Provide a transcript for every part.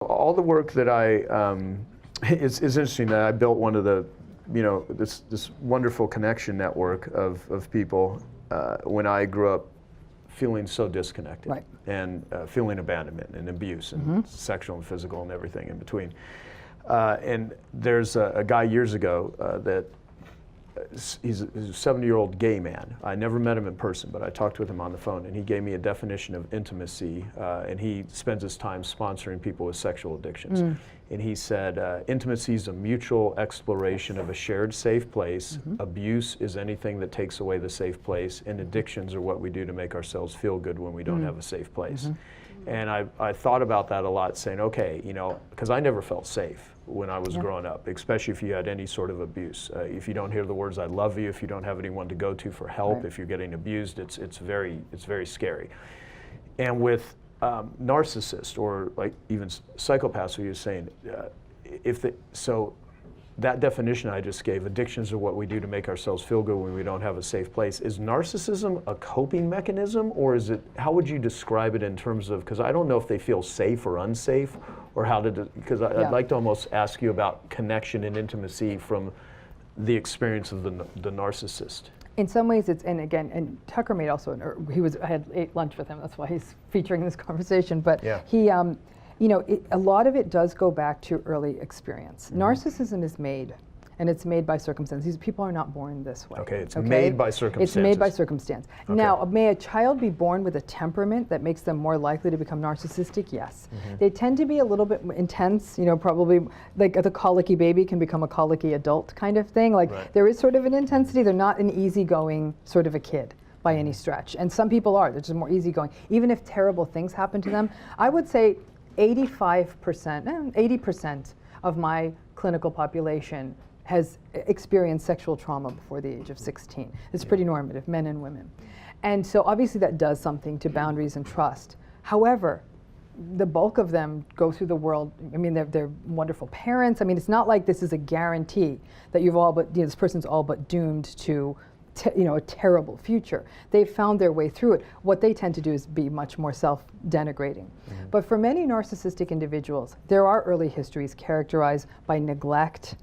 All the work that it's interesting that I built one of the, this wonderful connection network of people when I grew up feeling so disconnected, right, and feeling abandonment and abuse and sexual and physical and everything in between. And there's a guy years ago that he's a 70-year-old gay man. I never met him in person, but I talked with him on the phone, and he gave me a definition of intimacy, and he spends his time sponsoring people with sexual addictions. And he said, intimacy is a mutual exploration of a shared safe place. Abuse is anything that takes away the safe place, and addictions are what we do to make ourselves feel good when we don't have a safe place. And I thought about that a lot, saying, okay, because I never felt safe when I was growing up, especially if you had any sort of abuse. If you don't hear the words "I love you," if you don't have anyone to go to for help, if you're getting abused, it's very scary. And with narcissists or like even psychopaths, who you're saying, so that definition I just gave, addictions are what we do to make ourselves feel good when we don't have a safe place. Is narcissism a coping mechanism, or is it, how would you describe it in terms of, because I don't know if they feel safe or unsafe, or how to, because I'd like to almost ask you about connection and intimacy from the experience of the narcissist. In some ways, it's, and again, and Tucker made also, I ate lunch with him, that's why he's featuring this conversation, but he, a lot of it does go back to early experience. Narcissism is made, and it's made by circumstance. These people are not born this way. Okay, it's made by circumstance. It's made by circumstance. Okay. Now, may a child be born with a temperament that makes them more likely to become narcissistic? Yes. They tend to be a little bit intense, probably like the colicky baby can become a colicky adult kind of thing. Like there is sort of an intensity. They're not an easygoing sort of a kid by any stretch. And some people are, they're just more easygoing. Even if terrible things happen to them, I would say 80% of my clinical population has experienced sexual trauma before the age of 16. It's pretty normative, men and women. And so obviously that does something to boundaries and trust. However, the bulk of them go through the world, I mean, they're wonderful parents. I mean, it's not like this is a guarantee that you've all but, this person's all but doomed to a terrible future. They've found their way through it. What they tend to do is be much more self-denigrating. But for many narcissistic individuals, there are early histories characterized by neglect,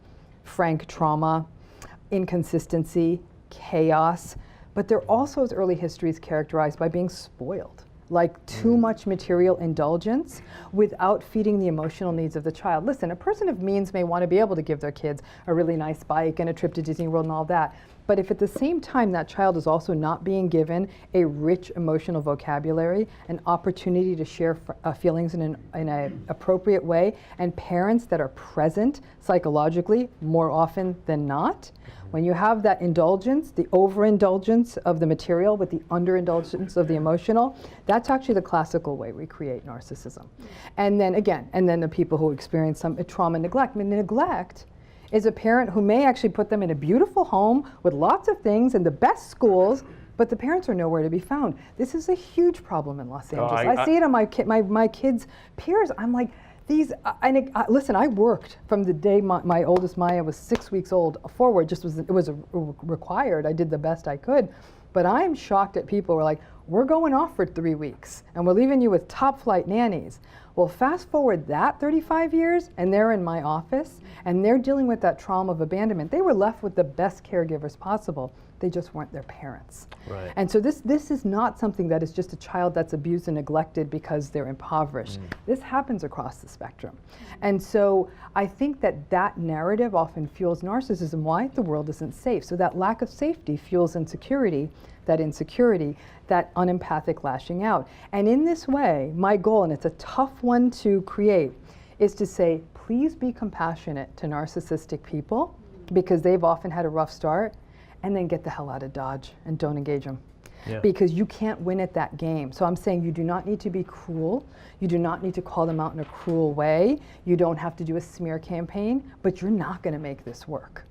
frank trauma, inconsistency, chaos, but there are also early histories characterized by being spoiled, like too much material indulgence without feeding the emotional needs of the child. Listen, a person of means may want to be able to give their kids a really nice bike and a trip to Disney World and all that, but if at the same time that child is also not being given a rich emotional vocabulary, an opportunity to share feelings in an appropriate way, and parents that are present psychologically more often than not, when you have that indulgence, the overindulgence of the material with the underindulgence of the emotional, that's actually the classical way we create narcissism. And then again, the people who experience some trauma neglect. I mean, neglect is a parent who may actually put them in a beautiful home with lots of things and the best schools, but the parents are nowhere to be found. This is a huge problem in Los Angeles. I see it on my kids' peers. I'm like, listen, I worked from the day my oldest Maya was 6 weeks old forward. It was required. I did the best I could, but I'm shocked at people who are like, we're going off for 3 weeks and we're leaving you with top flight nannies. Well, fast forward that 35 years and they're in my office and they're dealing with that trauma of abandonment. They were left with the best caregivers possible. They just weren't their parents. Right. And so this is not something that is just a child that's abused and neglected because they're impoverished. This happens across the spectrum. And so I think that narrative often fuels narcissism. Why? The world isn't safe. So that lack of safety fuels insecurity, that insecurity, that unempathic lashing out. And in this way, my goal, and it's a tough one to create, is to say, please be compassionate to narcissistic people because they've often had a rough start, and then get the hell out of Dodge and don't engage them. Because you can't win at that game. So I'm saying you do not need to be cruel. You do not need to call them out in a cruel way. You don't have to do a smear campaign, but you're not going to make this work.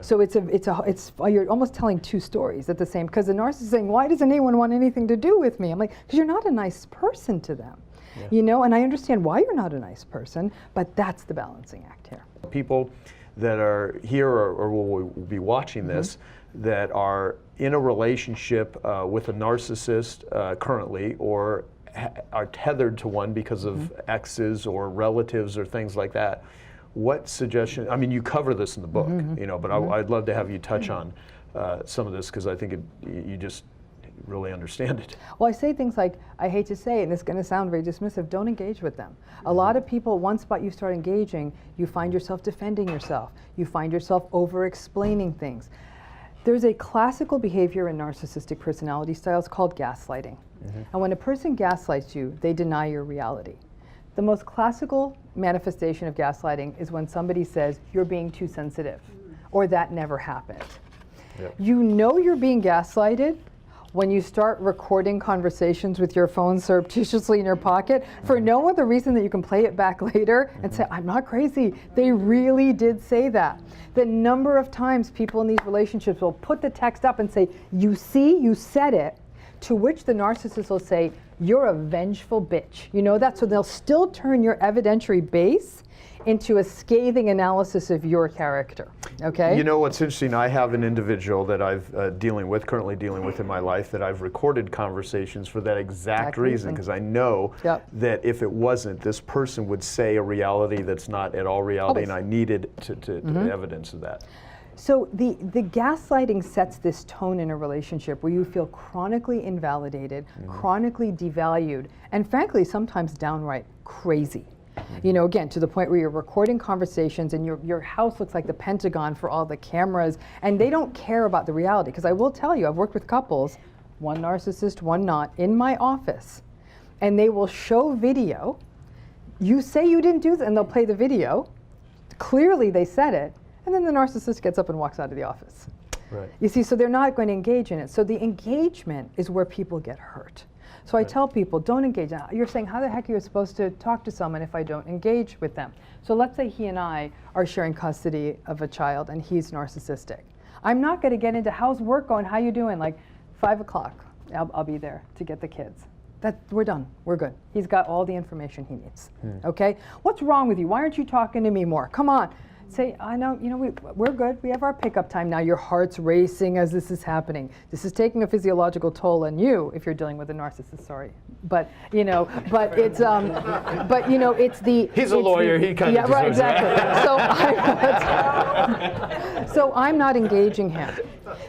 So you're almost telling two stories at the same, because the narcissist is saying, why doesn't anyone want anything to do with me? I'm like, because you're not a nice person to them. And I understand why you're not a nice person, but that's the balancing act here. People that are here or will be watching this that are in a relationship with a narcissist currently, or are tethered to one because of exes or relatives or things like that. What suggestion? I mean, you cover this in the book, you know, but I'd love to have you touch on some of this, because I think you just really understand it. Well, I say things like, I hate to say it, and it's going to sound very dismissive, don't engage with them. A lot of people, once you start engaging, you find yourself defending yourself. You find yourself over-explaining things. There's a classical behavior in narcissistic personality styles called gaslighting. And when a person gaslights you, they deny your reality. The most classical manifestation of gaslighting is when somebody says, you're being too sensitive, or that never happened. Yep. You know you're being gaslighted when you start recording conversations with your phone surreptitiously in your pocket for no other reason that you can play it back later and say, I'm not crazy. They really did say that. The number of times people in these relationships will put the text up and say, you see, you said it, to which the narcissist will say, you're a vengeful bitch. You know that? So they'll still turn your evidentiary base into a scathing analysis of your character, okay? You know what's interesting, I have an individual that I've currently dealing with in my life, that I've recorded conversations for that exact reason, because I know that if it wasn't, this person would say a reality that's not at all reality, and I needed to evidence of that. So the gaslighting sets this tone in a relationship where you feel chronically invalidated, chronically devalued, and frankly, sometimes downright crazy. You know, again, to the point where you're recording conversations and your house looks like the Pentagon for all the cameras, and they don't care about the reality. Because I will tell you, I've worked with couples, one narcissist, one not, in my office, and they will show video. You say you didn't do that, and they'll play the video. Clearly they said it, and then the narcissist gets up and walks out of the office. Right. You see, so they're not going to engage in it. So the engagement is where people get hurt. So I tell people, don't engage. Now, you're saying, how the heck are you supposed to talk to someone if I don't engage with them? So let's say he and I are sharing custody of a child and he's narcissistic. I'm not going to get into how's work going, how you doing? Like 5 o'clock, I'll be there to get the kids. We're done, we're good. He's got all the information he needs, okay? What's wrong with you? Why aren't you talking to me more? Come on. Say, I know, you know, we're good. We have our pickup time now. Your heart's racing as this is happening. This is taking a physiological toll on you if you're dealing with a narcissist. Sorry, but you know, but it's but you know, it's the. He's a lawyer. He kind of right, exactly. So I'm not engaging him.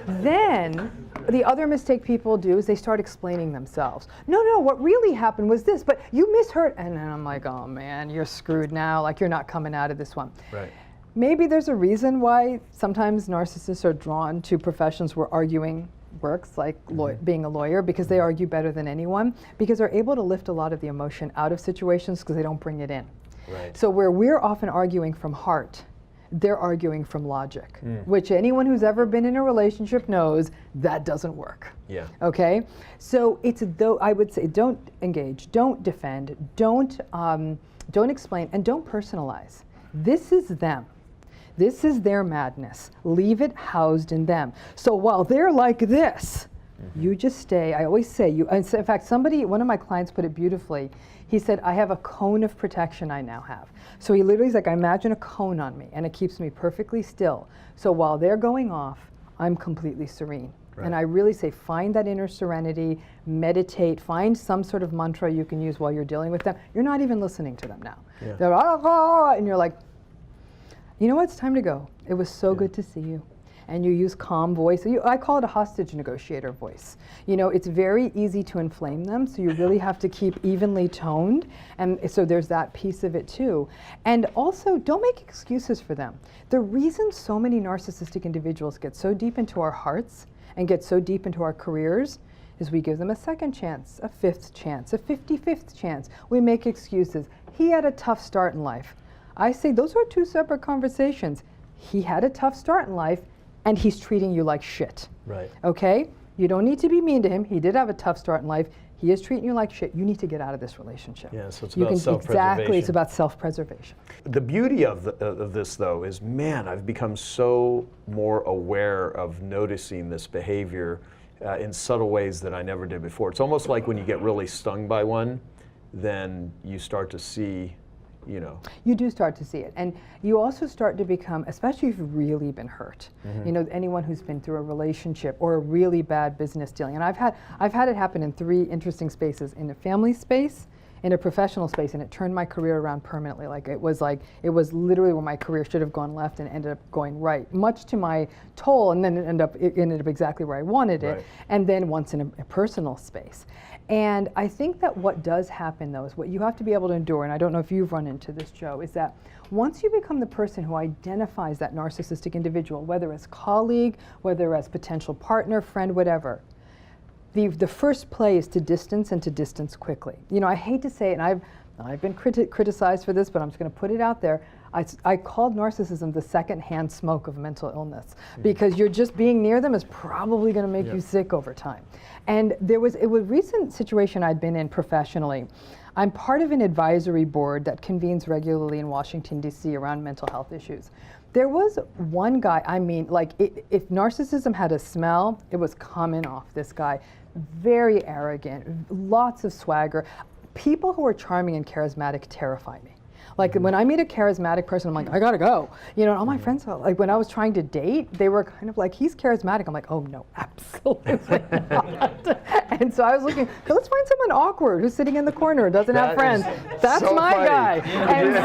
Then the other mistake people do is they start explaining themselves. No, what really happened was this, but you misheard, and then I'm like, oh man, you're screwed now. Like you're not coming out of this one. Right. Maybe there's a reason why sometimes narcissists are drawn to professions where arguing works, like being a lawyer, because they argue better than anyone, because they're able to lift a lot of the emotion out of situations because they don't bring it in. Right. So where we're often arguing from heart, they're arguing from logic, which anyone who's ever been in a relationship knows that doesn't work. Yeah. Okay? So it's I would say don't engage, don't defend, don't explain, and don't personalize. This is them. This is their madness. Leave it housed in them. So while they're like this, you just stay. I always say, in fact, one of my clients put it beautifully. He said, I have a cone of protection I now have. So he literally is like, I imagine a cone on me, and it keeps me perfectly still. So while they're going off, I'm completely serene. Right. And I really say, find that inner serenity, meditate, find some sort of mantra you can use while you're dealing with them. You're not even listening to them now. Yeah. They're, and you're like, you know what, it's time to go. It was so good to see you. And you use calm voice. I call it a hostage negotiator voice. You know, it's very easy to inflame them, so you really have to keep evenly toned. And so there's that piece of it too. And also, don't make excuses for them. The reason so many narcissistic individuals get so deep into our hearts and get so deep into our careers is we give them a second chance, a fifth chance, a 55th chance. We make excuses. He had a tough start in life. I say those are two separate conversations. He had a tough start in life, and he's treating you like shit. Right. Okay? You don't need to be mean to him. He did have a tough start in life. He is treating you like shit. You need to get out of this relationship. Yeah, so it's about self-preservation. Exactly, it's about self-preservation. The beauty of this, though, is, man, I've become so more aware of noticing this behavior in subtle ways that I never did before. It's almost like when you get really stung by one, then you start to see, you know. You do start to see it, and you also start to become, especially if you've really been hurt. You know, anyone who's been through a relationship or a really bad business dealing, and I've had it happen in 3 interesting spaces: in a family space, in a professional space, and it turned my career around permanently. It was literally where my career should have gone left and ended up going right, much to my toll, and then it ended up exactly where I wanted it. Right. And then once in a personal space. And I think that what does happen, though, is what you have to be able to endure, and I don't know if you've run into this, Joe, is that once you become the person who identifies that narcissistic individual, whether as colleague, whether as potential partner, friend, whatever, the first play is to distance, and to distance quickly. You know, I hate to say it, and I've been criticized for this, but I'm just going to put it out there. I called narcissism the second-hand smoke of mental illness, because you're just being near them is probably going to make you sick over time. And it was a recent situation I'd been in professionally. I'm part of an advisory board that convenes regularly in Washington, D.C. around mental health issues. There was one guy, I mean, like, if narcissism had a smell, it was coming off this guy. Very arrogant, lots of swagger. People who are charming and charismatic terrify me. Like, when I meet a charismatic person, I'm like, I gotta go. You know, all my friends, like, when I was trying to date, they were kind of like, he's charismatic. I'm like, oh no, absolutely not. And so I was looking, let's find someone awkward who's sitting in the corner, doesn't have friends. That's so my funny. guy. And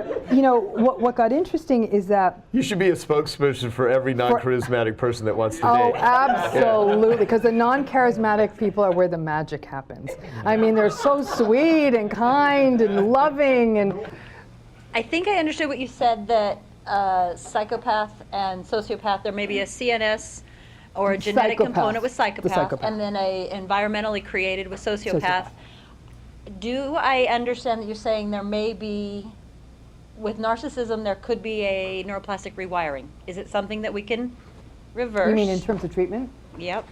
so, you know, what got interesting is that You should be a spokesperson for every non-charismatic person that wants to oh, date. absolutely, because the non-charismatic people are where the magic happens. I mean, they're so sweet and kind and loving, and I think I understood what you said, that psychopath and sociopath, there may be a CNS or a genetic Psychopath. component with The psychopath, psychopath. and then a environmentally created with sociopath. Sociopath. Do I understand that you're saying there may be, with narcissism, there could be a neuroplastic rewiring? Is it something that we can reverse? you mean in terms of treatment? Yep.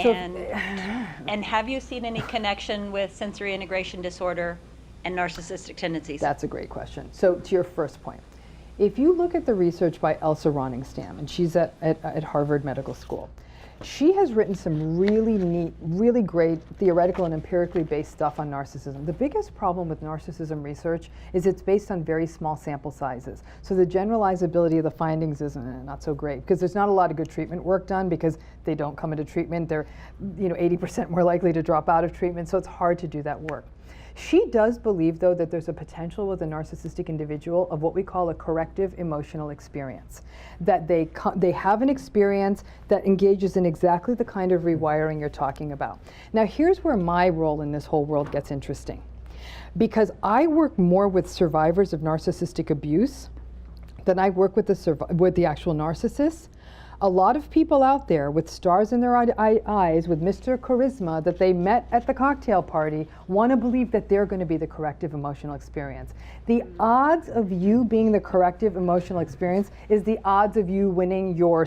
So- And have you seen any connection with sensory integration disorder and narcissistic tendencies? That's a great question. So to your first point, if you look at the research by Elsa Roningstam, and she's at Harvard Medical School, she has written some really neat, really great theoretical and empirically based stuff on narcissism. The biggest problem with narcissism research is it's based on very small sample sizes. So the generalizability of the findings is not so great, because there's not a lot of good treatment work done, because they don't come into treatment. They're 80% more likely to drop out of treatment, so it's hard to do that work. She does believe, though, that there's a potential with a narcissistic individual of what we call a corrective emotional experience. That they have an experience that engages in exactly the kind of rewiring you're talking about. Now, here's where my role in this whole world gets interesting. Because I work more with survivors of narcissistic abuse than I work with the actual narcissists. A lot of people out there with stars in their eyes, with Mr. Charisma that they met at the cocktail party, want to believe that they're going to be the corrective emotional experience. The odds of you being the corrective emotional experience is the odds of you winning your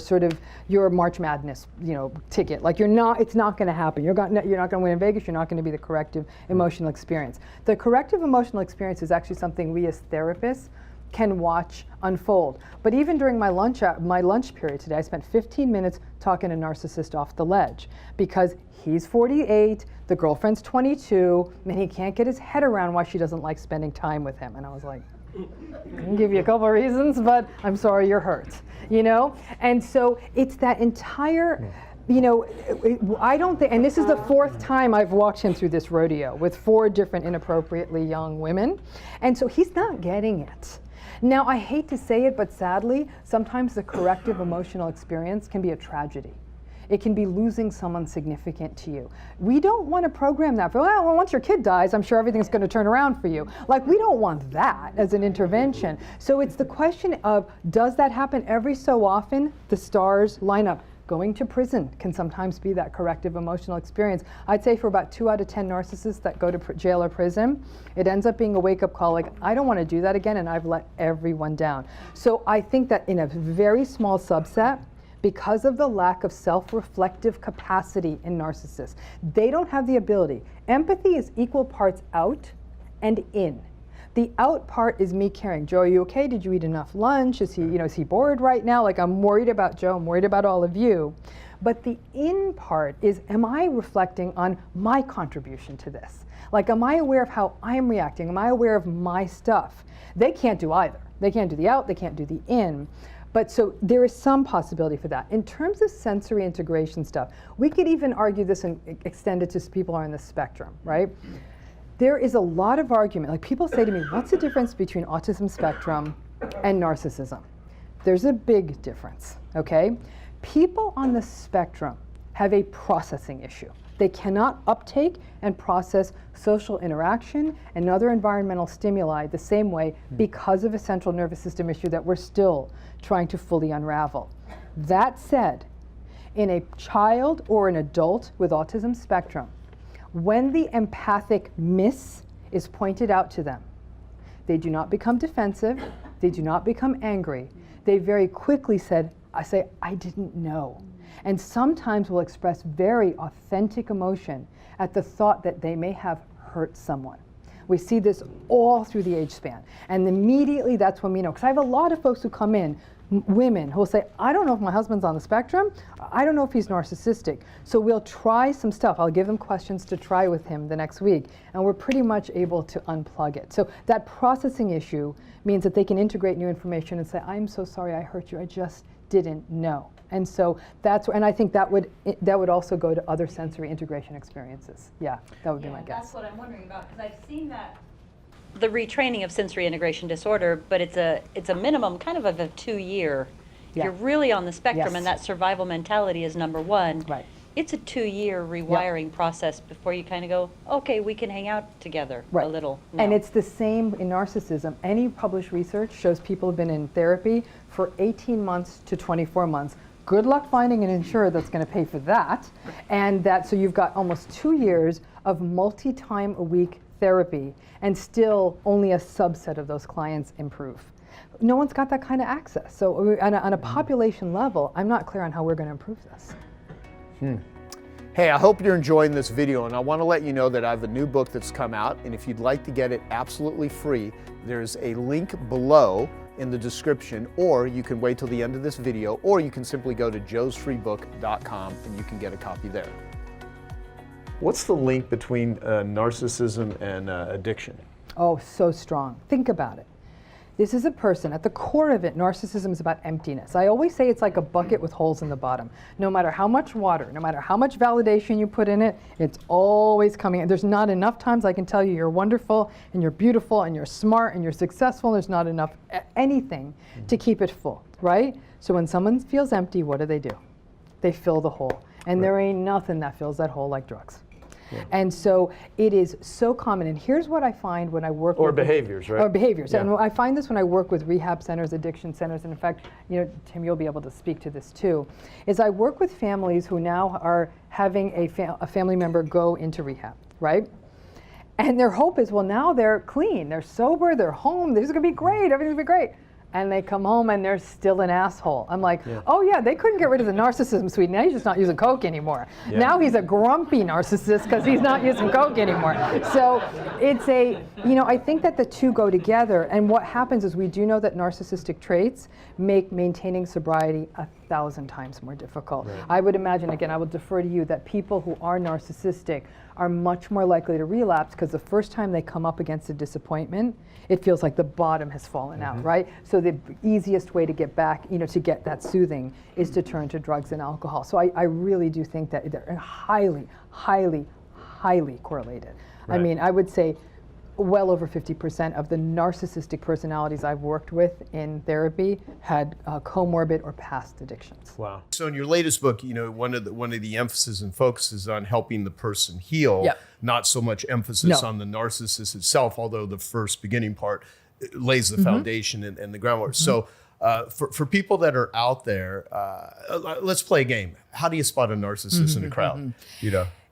March Madness, ticket. Like, it's not going to happen. You're not going to win in Vegas. You're not going to be the corrective emotional experience. The corrective emotional experience is actually something we as therapists can watch unfold. But even during my lunch period today, I spent 15 minutes talking a narcissist off the ledge, because he's 48, the girlfriend's 22, and he can't get his head around why she doesn't like spending time with him. And I was like, I can give you a couple of reasons, but I'm sorry you're hurt, And so it's that entire, I don't think, and this is the 4th time I've walked him through this rodeo with 4 different inappropriately young women, and so he's not getting it. Now, I hate to say it, but sadly, sometimes the corrective emotional experience can be a tragedy. It can be losing someone significant to you. We don't want to program that for, well, once your kid dies, I'm sure everything's going to turn around for you. Like, we don't want that as an intervention. So it's the question of, does that happen every so often? The stars line up. Going to prison can sometimes be that corrective emotional experience. I'd say for about 2 out of 10 narcissists that go to jail or prison, it ends up being a wake-up call, like, I don't want to do that again, and I've let everyone down. So I think that in a very small subset, because of the lack of self-reflective capacity in narcissists, they don't have the ability. Empathy is equal parts out and in. The out part is me caring. Joe, are you okay? Did you eat enough lunch? Is he, is he bored right now? Like, I'm worried about Joe, I'm worried about all of you. But the in part is, am I reflecting on my contribution to this? Like, am I aware of how I'm reacting? Am I aware of my stuff? They can't do either. They can't do the out, they can't do the in. But so there is some possibility for that. In terms of sensory integration stuff, we could even argue this and extend it to people who are on the spectrum, right? There is a lot of argument. Like, people say to me, what's the difference between autism spectrum and narcissism? There's a big difference, okay? People on the spectrum have a processing issue. They cannot uptake and process social interaction and other environmental stimuli the same way because of a central nervous system issue that we're still trying to fully unravel. That said, in a child or an adult with autism spectrum, when the empathic miss is pointed out to them, they do not become defensive, they do not become angry. They very quickly say, I didn't know. And sometimes will express very authentic emotion at the thought that they may have hurt someone. We see this all through the age span. And immediately that's when we know. Because I have a lot of folks who come in, women, who will say, I don't know if my husband's on the spectrum. I don't know if he's narcissistic. So we'll try some stuff. I'll give them questions to try with him the next week. And we're pretty much able to unplug it. So that processing issue means that they can integrate new information and say, I'm so sorry I hurt you. I just didn't know. And so and I think that would also go to other sensory integration experiences. Yeah, that would be my guess. That's what I'm wondering about, because I've seen that. The retraining of sensory integration disorder, but it's a minimum kind of a 2-year. Yeah. You're really on the spectrum, Yes. and that survival mentality is number one. Right. It's a 2-year rewiring process before you kind of go, okay, we can hang out together Right. a little. And now. it's the same in narcissism. Any published research shows people have been in therapy for 18 months to 24 months. Good luck finding an insurer that's going to pay for that. And so you've got almost 2 years of multi-time a week therapy, and still only a subset of those clients improve. No one's got that kind of access. So on a population level, I'm not clear on how we're going to improve this. Hey, I hope you're enjoying this video, and I want to let you know that I have a new book that's come out, and if you'd like to get it absolutely free, there's a link below in the description, or you can wait till the end of this video, or you can simply go to joesfreebook.com and you can get a copy there. What's the link between narcissism and addiction? Oh, so strong. Think about it. This is a person, at the core of it, narcissism is about emptiness. I always say it's like a bucket with holes in the bottom. No matter how much water, no matter how much validation you put in it, it's always coming in. There's not enough times I can tell you you're wonderful and you're beautiful and you're smart and you're successful. There's not enough anything to keep it full, right? So when someone feels empty, what do? They fill the hole. And there ain't nothing that fills that hole like drugs. Yeah. And so it is so common. And here's what I find when I work with behaviors, right? Or behaviors. Yeah. And I find this when I work with rehab centers, addiction centers, and in fact, Tim, you'll be able to speak to this too, is I work with families who now are having a family member go into rehab, right? And their hope is, well, now they're clean, they're sober, they're home, this is gonna be great, everything's gonna be great. And they come home and they're still an asshole. I'm like, oh yeah, they couldn't get rid of the narcissism suite. Now he's just not using Coke anymore. Yeah. Now he's a grumpy narcissist because he's not using Coke anymore. So it's I think that the two go together. And what happens is we do know that narcissistic traits make maintaining sobriety 1,000 times more difficult. Right. I would imagine, again, I will defer to you, that people who are narcissistic are much more likely to relapse because the first time they come up against a disappointment, it feels like the bottom has fallen out, right? So the easiest way to get back, to get that soothing is to turn to drugs and alcohol. So I really do think that they're highly, highly, highly correlated. Right. I mean, I would say well over 50% of the narcissistic personalities I've worked with in therapy had comorbid or past addictions. Wow. So in your latest book, one of the emphasis and focuses on helping the person heal, yep. Not so much emphasis on the narcissist itself, although the first beginning part lays the foundation and the groundwork. So for people that are out there, let's play a game. How do you spot a narcissist in a crowd?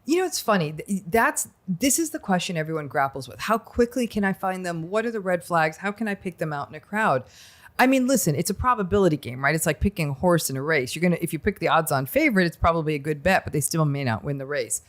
It's funny. This is the question everyone grapples with. How quickly can I find them? What are the red flags? How can I pick them out in a crowd? I mean, listen, it's a probability game, right? It's like picking a horse in a race. If you pick the odds-on favorite, it's probably a good bet, but they still may not win the race.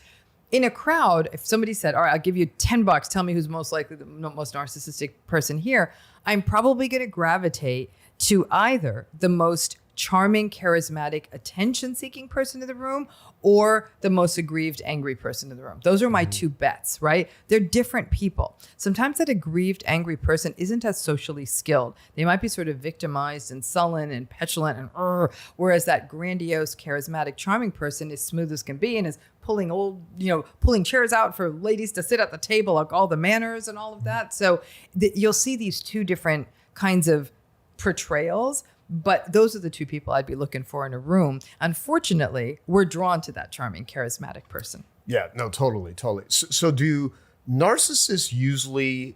In a crowd, if somebody said, all right, I'll give you $10, tell me who's most likely the most narcissistic person here, I'm probably going to gravitate to either the most charming, charismatic, attention-seeking person in the room or the most aggrieved, angry person in the room. Those are my two bets, right? They're different people. Sometimes that aggrieved, angry person isn't as socially skilled. They might be sort of victimized and sullen and petulant and whereas that grandiose, charismatic, charming person is smooth as can be and is pulling pulling chairs out for ladies to sit at the table, like all the manners and all of that. So you'll see these two different kinds of portrayals. But those are the two people I'd be looking for in a room. Unfortunately, we're drawn to that charming, charismatic person. Yeah, no, totally. So do narcissists usually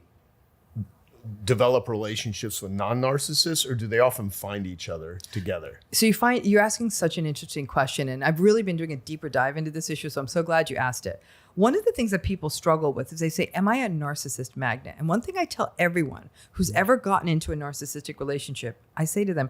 develop relationships with non-narcissists, or do they often find each other together? So you're asking such an interesting question, and I've really been doing a deeper dive into this issue, so I'm so glad you asked it. One of the things that people struggle with is they say, am I a narcissist magnet? And one thing I tell everyone who's ever gotten into a narcissistic relationship, I say to them,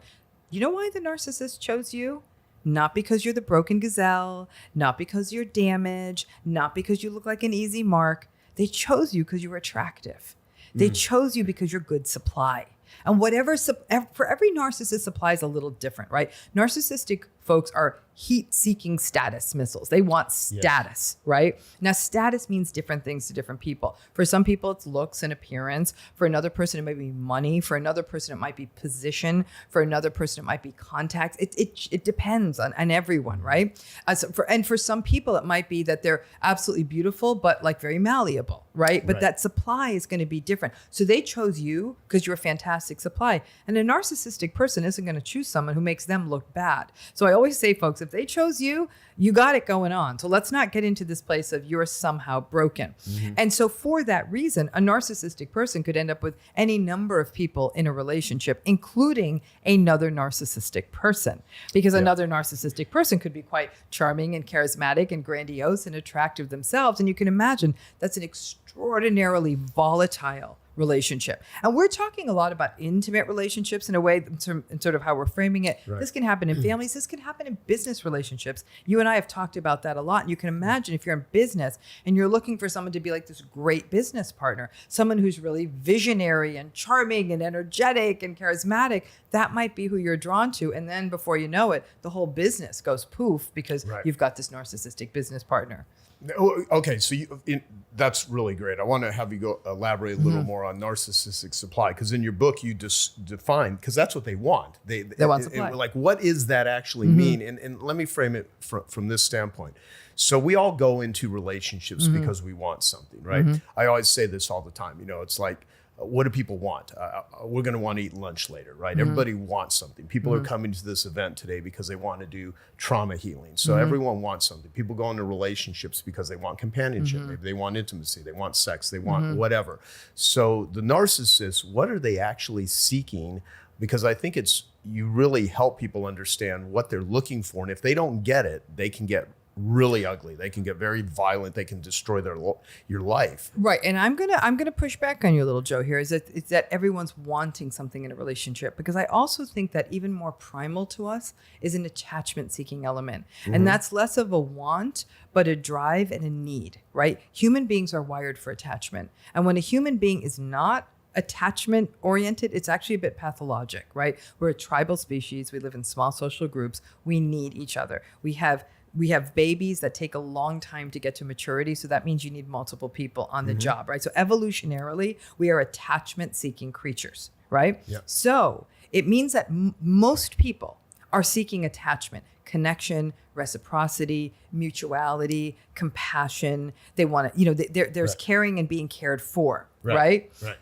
you know why the narcissist chose you? Not because you're the broken gazelle, not because you're damaged, not because you look like an easy mark. They chose you because you were attractive. They chose you because you're good supply. And for every narcissist, supply is a little different, right? Narcissistic folks are heat-seeking status missiles. They want status, right? Now, status means different things to different people. For some people, it's looks and appearance. For another person, it might be money. For another person, it might be position. For another person, it might be contacts. It depends on everyone, right? And for some people, it might be that they're absolutely beautiful, but like very malleable, right? But that supply is going to be different. So they chose you because you're a fantastic supply. And a narcissistic person isn't going to choose someone who makes them look bad. So I always say, folks, if they chose you, you got it going on. So let's not get into this place of you're somehow broken. And so for that reason, a narcissistic person could end up with any number of people in a relationship, including another narcissistic person, because another narcissistic person could be quite charming and charismatic and grandiose and attractive themselves. And you can imagine that's an extraordinarily volatile relationship. And we're talking a lot about intimate relationships in a way, in sort of how we're framing it. Right. This can happen in families. This can happen in business relationships. You and I have talked about that a lot. And you can imagine if you're in business and you're looking for someone to be like this great business partner, someone who's really visionary and charming and energetic and charismatic, that might be who you're drawn to. And then before you know it, the whole business goes poof because you've got this narcissistic business partner. Okay, so that's really great. I want to have you go elaborate a little more on narcissistic supply, because in your book you just define, because that's what they want. They want supply. Like, what does that actually mean? And let me frame it from this standpoint. So we all go into relationships because we want something, right? I always say this all the time. It's like, what do people want? We're going to want to eat lunch later, right? Everybody wants something. People are coming to this event today because they want to do trauma healing. So everyone wants something. People go into relationships because they want companionship. Maybe they want intimacy. They want sex. They want whatever. So the narcissists, what are they actually seeking? Because I think you really help people understand what they're looking for. And if they don't get it, they can get really ugly. They can get very violent. They can destroy your life. Right. And I'm gonna push back on you a little, Joe, here is that everyone's wanting something in a relationship, because I also think that even more primal to us is an attachment seeking element. And that's less of a want, but a drive and a need, right? Human beings are wired for attachment. And when a human being is not attachment oriented, it's actually a bit pathologic, right? We're a tribal species. We live in small social groups. We need each other. We have babies that take a long time to get to maturity. So that means you need multiple people on the job, right? So evolutionarily, we are attachment-seeking creatures, right? Yep. So it means that most people are seeking attachment, connection, reciprocity, mutuality, compassion. They want to, there's caring and being cared for, right? Right.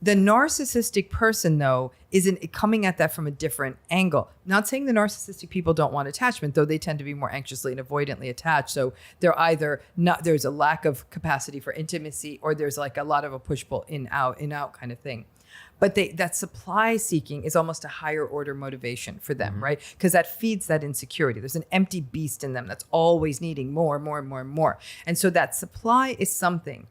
The narcissistic person, though, isn't coming at that from a different angle. Not saying the narcissistic people don't want attachment, though they tend to be more anxiously and avoidantly attached. So they're either not, there's a lack of capacity for intimacy, or there's like a lot of a push-pull in-out kind of thing. But that supply seeking is almost a higher order motivation for them, right? Because that feeds that insecurity. There's an empty beast in them that's always needing more. And so that supply is something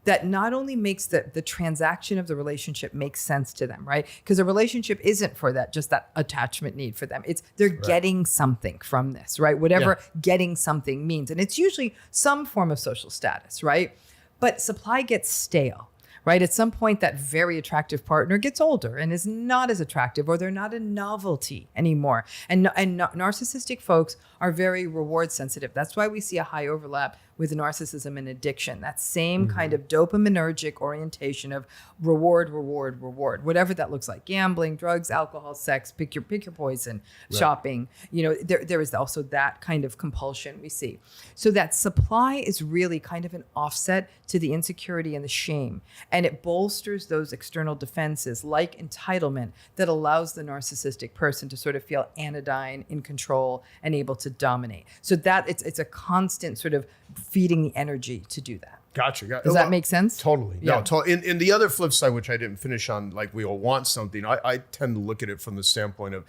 that not only makes the transaction of the relationship make sense to them, right? Because a relationship isn't for that, just that attachment need for them. It's they're getting something from this, right? Whatever getting something means. And it's usually some form of social status, right? But supply gets stale, right? At some point, that very attractive partner gets older and is not as attractive, or they're not a novelty anymore. And narcissistic folks are very reward sensitive. That's why we see a high overlap with narcissism and addiction. That same kind of dopaminergic orientation of reward, reward, reward, whatever that looks like: gambling, drugs, alcohol, sex, pick your poison, shopping. You know, there is also that kind of compulsion we see. So that supply is really kind of an offset to the insecurity and the shame. And it bolsters those external defenses like entitlement that allows the narcissistic person to sort of feel anodyne, in control, and able to dominate. So that it's a constant sort of feeding the energy to do that. Gotcha. Does that make sense? Totally. Yeah. No, in the other flip side, which I didn't finish on, like we all want something, I tend to look at it from the standpoint of,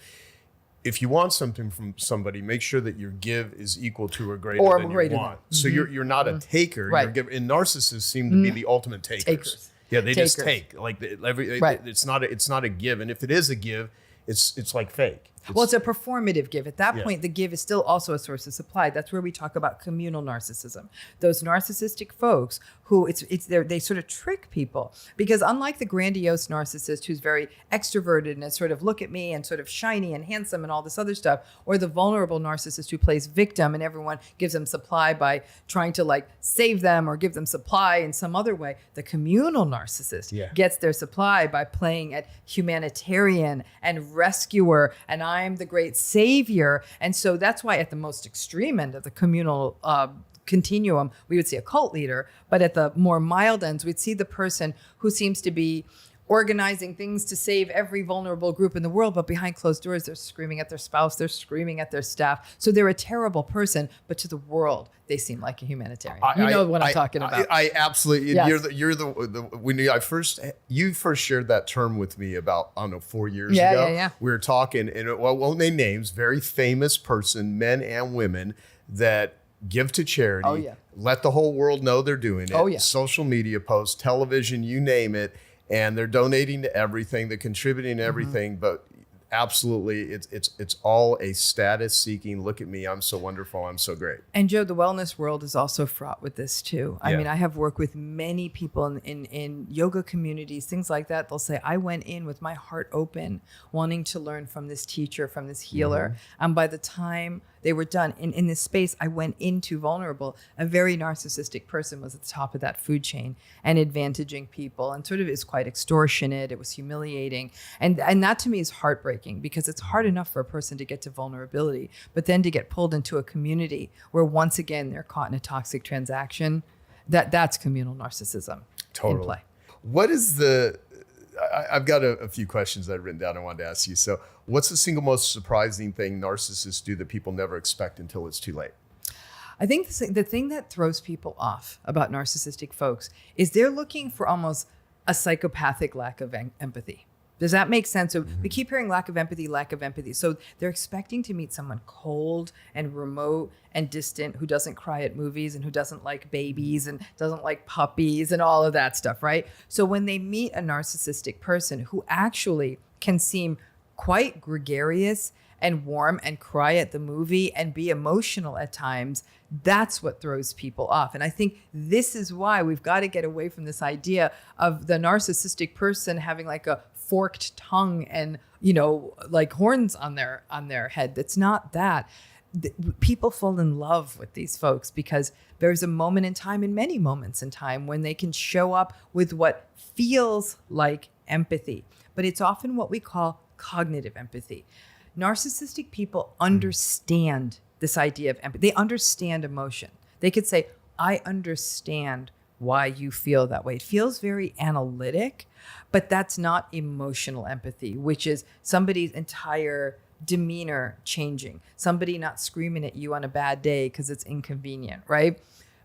if you want something from somebody, make sure that your give is equal to or greater than you want. So you're not a taker. Right. You're giver. And narcissists seem to be the ultimate takers. Yeah, they just take. Like it's not a give. And if it is a give, it's like fake. It's a performative give. At that point, the give is still also a source of supply. That's where we talk about communal narcissism. Those narcissistic folks who they sort of trick people, because unlike the grandiose narcissist who's very extroverted and is sort of look at me and sort of shiny and handsome and all this other stuff, or the vulnerable narcissist who plays victim and everyone gives them supply by trying to like save them or give them supply in some other way, the communal narcissist gets their supply by playing at humanitarian and rescuer, and I'm the great savior. And so that's why at the most extreme end of the communal continuum, we would see a cult leader, but at the more mild ends, we'd see the person who seems to be organizing things to save every vulnerable group in the world, but behind closed doors, they're screaming at their spouse, they're screaming at their staff. So they're a terrible person, but to the world, they seem like a humanitarian. You know what I'm talking about. I absolutely. Yes. You're the when you first shared that term with me about, I don't know, 4 years ago. Yeah. We were talking, and I won't name names. Very famous person, men and women, that give to charity. Let the whole world know they're doing it. Social media posts, television, you name it. And they're donating to everything, they're contributing to everything, but absolutely, it's all a status seeking. Look at me, I'm so wonderful, I'm so great. And Joe, the wellness world is also fraught with this too. I mean, I have worked with many people in yoga communities, things like that. They'll say, I went in with my heart open, wanting to learn from this teacher, from this healer. And by the time they were done in this space, I went into vulnerable. A very narcissistic person was at the top of that food chain and advantaging people, and sort of is quite extortionate. It was humiliating. And that to me is heartbreaking, because it's hard enough for a person to get to vulnerability, but then to get pulled into a community where once again, they're caught in a toxic transaction, that's communal narcissism in play. What is I've got a few questions that I've written down I wanted to ask you. So what's the single most surprising thing narcissists do that people never expect until it's too late? I think the thing that throws people off about narcissistic folks is they're looking for almost a psychopathic lack of empathy. Does that make sense? So we keep hearing lack of empathy. So they're expecting to meet someone cold and remote and distant who doesn't cry at movies and who doesn't like babies and doesn't like puppies and all of that stuff, right? So when they meet a narcissistic person who actually can seem quite gregarious and warm and cry at the movie and be emotional at times, that's what throws people off. And I think this is why we've got to get away from this idea of the narcissistic person having like a forked tongue and, like horns on their head. That's not that. People fall in love with these folks because there's a moment in time, and many moments in time, when they can show up with what feels like empathy, but it's often what we call cognitive empathy. Narcissistic people understand this idea of empathy. They understand emotion. They could say, I understand why you feel that way. It feels very analytic, but that's not emotional empathy, which is somebody's entire demeanor changing, somebody not screaming at you on a bad day because it's inconvenient, right?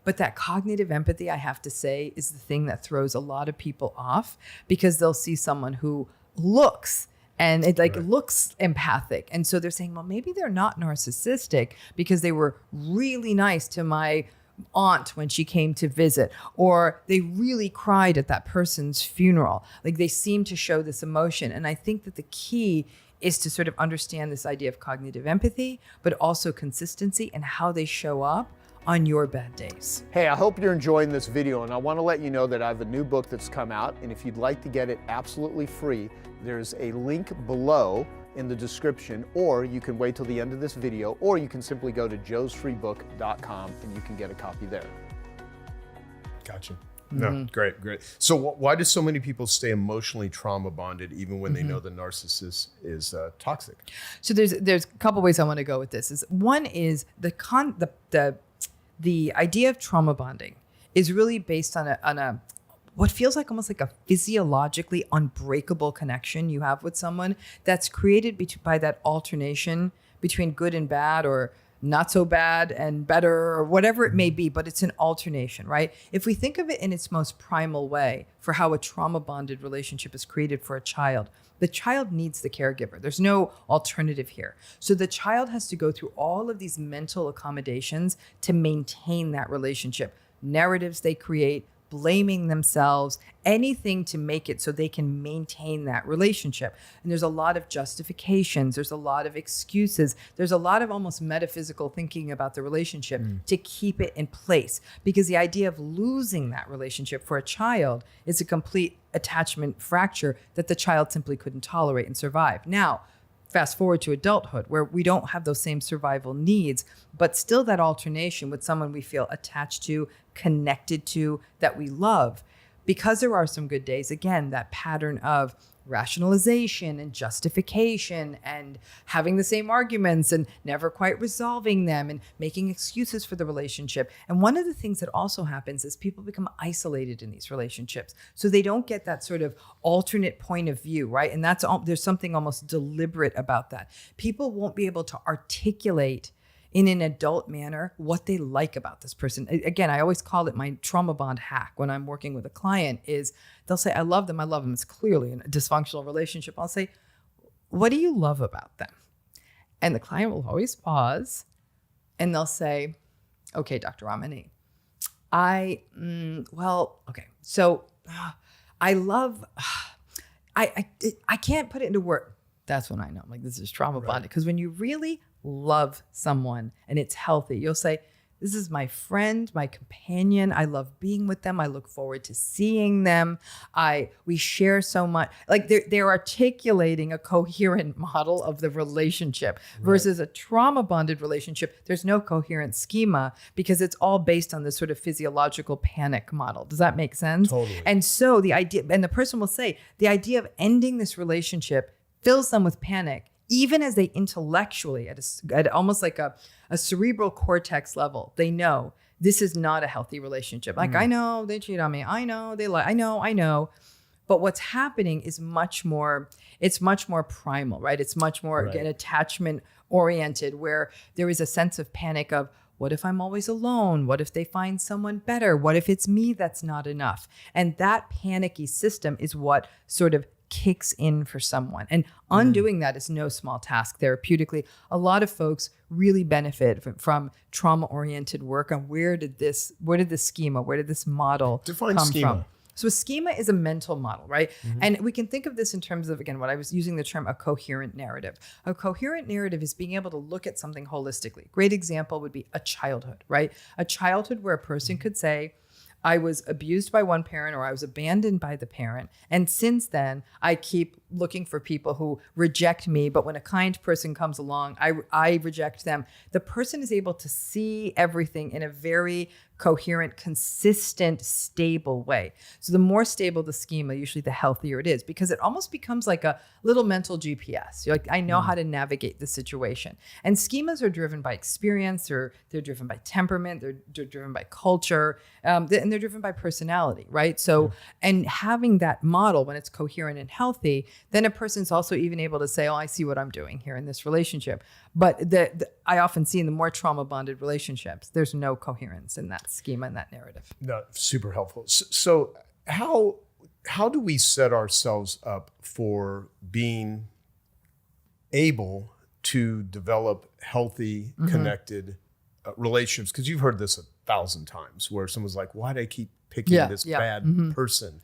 But that cognitive empathy, I have to say, is the thing that throws a lot of people off, because they'll see someone who looks and it looks empathic. And so they're saying, well, maybe they're not narcissistic because they were really nice to my aunt when she came to visit, or they really cried at that person's funeral. Like they seem to show this emotion. And I think that the key is to sort of understand this idea of cognitive empathy, but also consistency and how they show up on your bad days. Hey, I hope you're enjoying this video, and I want to let you know that I have a new book that's come out, and if you'd like to get it absolutely free, there's a link below in the description, or you can wait till the end of this video, or you can simply go to joesfreebook.com and you can get a copy there. Gotcha. No, great. So why do so many people stay emotionally trauma bonded even when they know the narcissist is toxic? So there's a couple ways I want to go with this. One is the idea of trauma bonding is really based on a what feels like almost like a physiologically unbreakable connection you have with someone that's created by that alternation between good and bad, or not so bad and better, or whatever it may be, but it's an alternation, right? If we think of it in its most primal way for how a trauma bonded relationship is created for a child, the child needs the caregiver. There's no alternative here. So the child has to go through all of these mental accommodations to maintain that relationship. Narratives they create, blaming themselves, anything to make it so they can maintain that relationship. And there's a lot of justifications, there's a lot of excuses, there's a lot of almost metaphysical thinking about the relationship to keep it in place. Because the idea of losing that relationship for a child is a complete attachment fracture that the child simply couldn't tolerate and survive. Now, fast forward to adulthood, where we don't have those same survival needs, but still that alternation with someone we feel attached to, connected to, that we love. Because there are some good days, again, that pattern of rationalization and justification and having the same arguments and never quite resolving them and making excuses for the relationship. And one of the things that also happens is people become isolated in these relationships. So they don't get that sort of alternate point of view, right? And there's something almost deliberate about that. People won't be able to articulate in an adult manner what they like about this person. Again, I always call it my trauma bond hack when I'm working with a client is they'll say, I love them. It's clearly a dysfunctional relationship. I'll say, what do you love about them? And the client will always pause and they'll say, okay, Dr. Ramani, so I love, I can't put it into words. That's when I know, like, this is trauma bonded. Because when you really love someone and it's healthy, you'll say, this is my friend, my companion. I love being with them. I look forward to seeing them. We share so much. Like they're articulating a coherent model of the relationship versus a trauma bonded relationship. There's no coherent schema because it's all based on this sort of physiological panic model. Does that make sense? Totally. And so the idea, and the person will say, the idea of ending this relationship fills them with panic, even as they intellectually, at almost like a cerebral cortex level, they know this is not a healthy relationship. Like, I know they cheat on me. I know they lie. I know. But what's happening is much more primal, right? It's much more, again, attachment oriented, where there is a sense of panic of, what if I'm always alone? What if they find someone better? What if it's me that's not enough? And that panicky system is what sort of kicks in for someone. And undoing that is no small task therapeutically. A lot of folks really benefit from trauma-oriented work on where did this schema, where did this model Define come schema. from? So a schema is a mental model, right? And we can think of this in terms of, again, what I was using the term a coherent narrative. A coherent narrative is being able to look at something holistically. Great example would be a childhood, right? A childhood where a person could say, I was abused by one parent or I was abandoned by the parent. And since then, I keep looking for people who reject me. But when a kind person comes along, I reject them. The person is able to see everything in a very coherent, consistent, stable way. So the more stable the schema, usually the healthier it is, because it almost becomes like a little mental GPS. You're like, I know how to navigate the situation. And schemas are driven by experience, or they're driven by temperament, they're driven by culture, and they're driven by personality, right? So, and having that model when it's coherent and healthy, then a person's also even able to say, oh, I see what I'm doing here in this relationship. But I often see in the more trauma bonded relationships, there's no coherence in that schema and that narrative. No, super helpful. So how do we set ourselves up for being able to develop healthy, connected relationships? Because you've heard this 1,000 times where someone's like, why do I keep picking this bad person?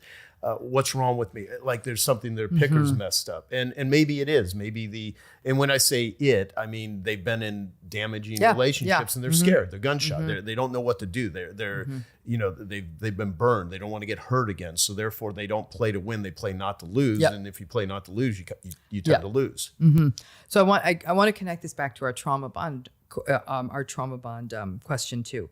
What's wrong with me? Like there's something, their picker's messed up. And maybe it is. And when I say it, I mean, they've been in damaging relationships and they're scared. They're gunshot. They don't know what to do. They're you know, they've been burned. They don't want to get hurt again. So therefore they don't play to win. They play not to lose. And if you play not to lose, you tend to lose. So I want to connect this back to our trauma bond question too.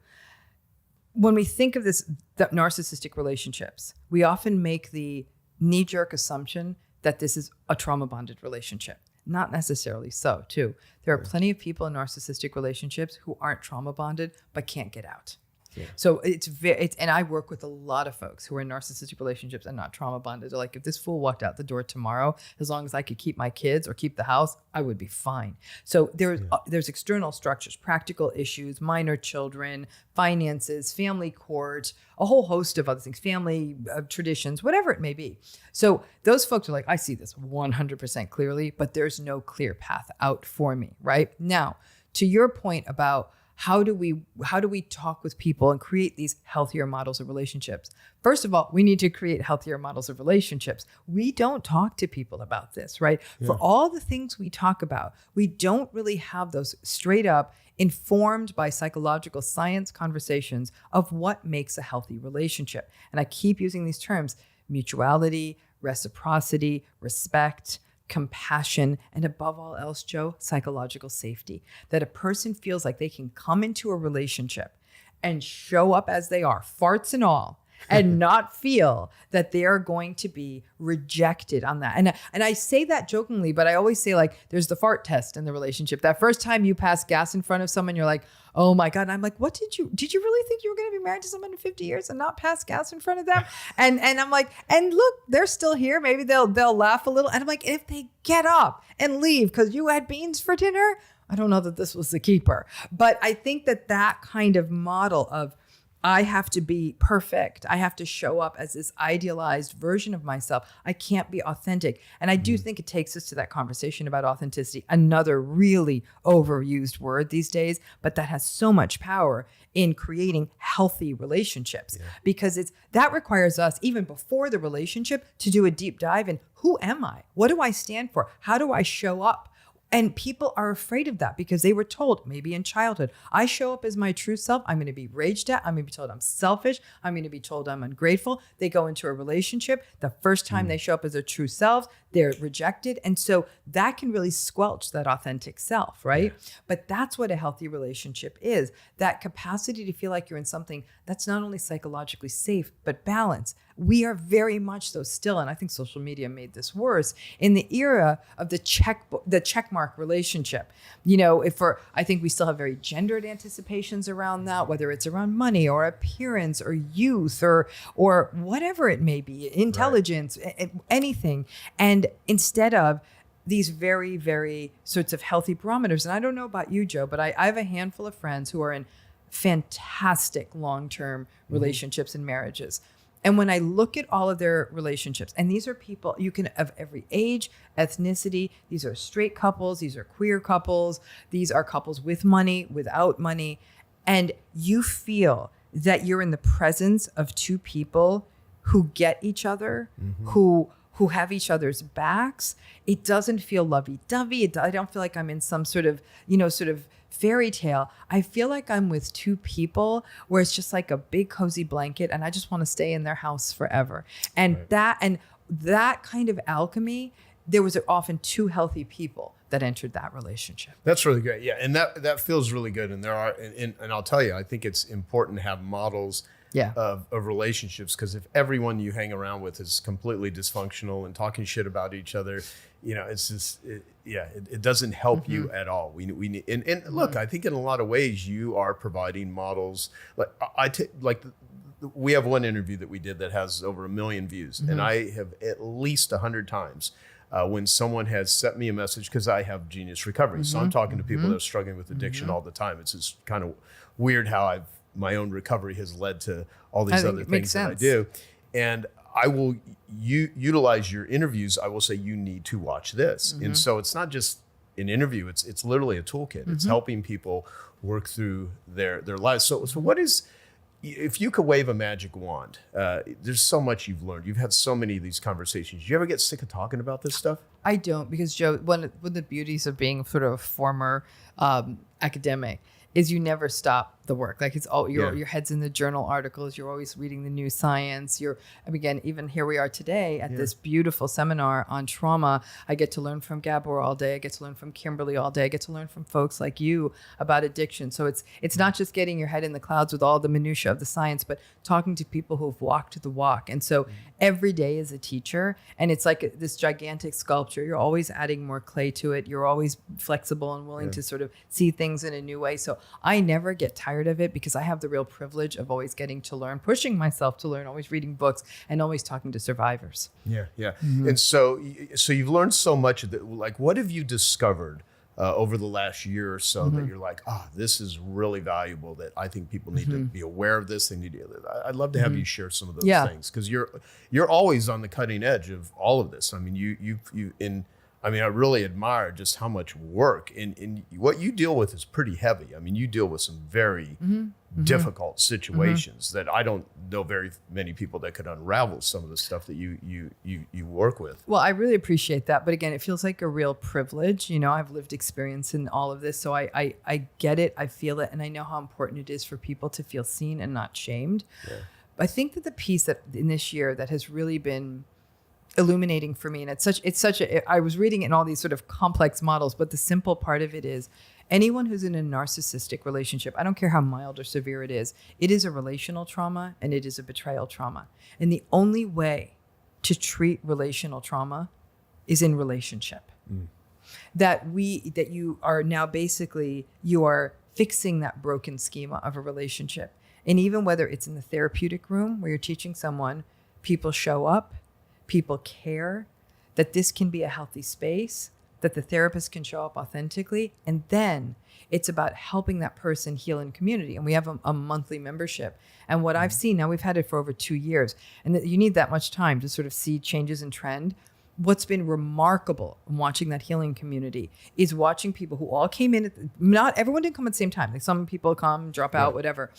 When we think of the narcissistic relationships, we often make the knee-jerk assumption that this is a trauma-bonded relationship. Not necessarily so, too. There are plenty of people in narcissistic relationships who aren't trauma-bonded but can't get out. Yeah. So and I work with a lot of folks who are in narcissistic relationships and not trauma bonded. They're like, if this fool walked out the door tomorrow, as long as I could keep my kids or keep the house, I would be fine. So there's external structures, practical issues, minor children, finances, family court, a whole host of other things, family traditions, whatever it may be. So those folks are like, I see this 100% clearly, but there's no clear path out for me, right? Now, to your point about how do we talk with people and create these healthier models of relationships? First of all, we need to create healthier models of relationships. We don't talk to people about this, right? Yeah. For all the things we talk about, we don't really have those straight up informed by psychological science conversations of what makes a healthy relationship. And I keep using these terms: mutuality, reciprocity, respect, compassion, and above all else, Joe, psychological safety. That a person feels like they can come into a relationship and show up as they are, farts and all, and not feel that they are going to be rejected on that. And I say that jokingly, but I always say, like, there's the fart test in the relationship. That first time you pass gas in front of someone, you're like, oh my God. And I'm like, what did you really think you were going to be married to someone in 50 years and not pass gas in front of them? And I'm like, and look, they're still here. Maybe they'll laugh a little. And I'm like, if they get up and leave because you had beans for dinner, I don't know that this was the keeper. But I think that kind of model of, I have to be perfect, I have to show up as this idealized version of myself, I can't be authentic. And I do think it takes us to that conversation about authenticity, another really overused word these days, but that has so much power in creating healthy relationships. Because that requires us, even before the relationship, to do a deep dive in, who am I? What do I stand for? How do I show up? And people are afraid of that because they were told, maybe in childhood, I show up as my true self, I'm going to be raged at, I'm going to be told I'm selfish, I'm going to be told I'm ungrateful. They go into a relationship, the first time they show up as their true selves, they're rejected. And so that can really squelch that authentic self, right? Yeah. But that's what a healthy relationship is, that capacity to feel like you're in something that's not only psychologically safe, but balanced. We are very much so still, and I think social media made this worse, in the era of the checkmark relationship. You know, I think we still have very gendered anticipations around that, whether it's around money or appearance or youth or whatever it may be, intelligence, anything. And instead of these very, very sorts of healthy barometers, and I don't know about you, Joe, but I have a handful of friends who are in fantastic long-term relationships and marriages. And when I look at all of their relationships, and these are people you can of every age, ethnicity, these are straight couples, these are queer couples, these are couples with money, without money, and you feel that you're in the presence of two people who get each other, who have each other's backs. It doesn't feel lovey-dovey. I don't feel like I'm in some sort of fairy tale. I feel like I'm with two people where it's just like a big cozy blanket and I just want to stay in their house forever. And that kind of alchemy, there was often two healthy people that entered that relationship. That's really great. Yeah. And that feels really good. And there are, and I'll tell you, I think it's important to have models of relationships, because if everyone you hang around with is completely dysfunctional and talking shit about each other, you know, it's just, it doesn't help you at all. We need, and look, I think in a lot of ways you are providing models. Like we have one interview that we did that has over 1 million views, and I have at least 100 times when someone has sent me a message, because I have Genius Recovery, so I'm talking to people that are struggling with addiction all the time. It's just kind of weird how my own recovery has led to all these other things that I do. And I will utilize your interviews. I will say, you need to watch this. And so it's not just an interview. It's literally a toolkit. It's helping people work through their lives. So what is, if you could wave a magic wand, there's so much you've learned. You've had so many of these conversations. Do you ever get sick of talking about this stuff? I don't, because Joe, one of the beauties of being sort of a former academic is you never stop the work. Like it's all your head's in the journal articles. You're always reading the new science. Again, even here we are today at this beautiful seminar on trauma. I get to learn from Gabor all day. I get to learn from Kimberly all day. I get to learn from folks like you about addiction. So it's not just getting your head in the clouds with all the minutia of the science, but talking to people who've walked the walk. And so every day is a teacher, and it's like this gigantic sculpture. You're always adding more clay to it. You're always flexible and willing to sort of see things in a new way. So I never get tired of it, because I have the real privilege of always getting to learn, pushing myself to learn, always reading books, and always talking to survivors. Yeah. And so you've learned so much. That, like, what have you discovered over the last year or so that you're like, this is really valuable, that I think people need to be aware of this. They need to, I'd love to have you share some of those things, because you're always on the cutting edge of all of this. I mean, I really admire just how much work and what you deal with is pretty heavy. I mean, you deal with some very difficult situations that I don't know very many people that could unravel some of the stuff that you work with. Well, I really appreciate that. But again, it feels like a real privilege. You know, I've lived experience in all of this. So I get it. I feel it. And I know how important it is for people to feel seen and not shamed. Yeah. I think that the piece that in this year that has really been illuminating for me, and I was reading in all these sort of complex models, but the simple part of it is anyone who's in a narcissistic relationship, I don't care how mild or severe it is a relational trauma, and it is a betrayal trauma. And the only way to treat relational trauma is in relationship. That you are now basically, you are fixing that broken schema of a relationship. And even whether it's in the therapeutic room where you're teaching someone, people show up, people care, that this can be a healthy space, that the therapist can show up authentically. And then it's about helping that person heal in community. And we have a monthly membership. And what I've seen, now we've had it for over 2 years, and that you need that much time to sort of see changes in trend. What's been remarkable in watching that healing community is watching people who all came in, not everyone didn't come at the same time. Like some people come, drop out, whatever.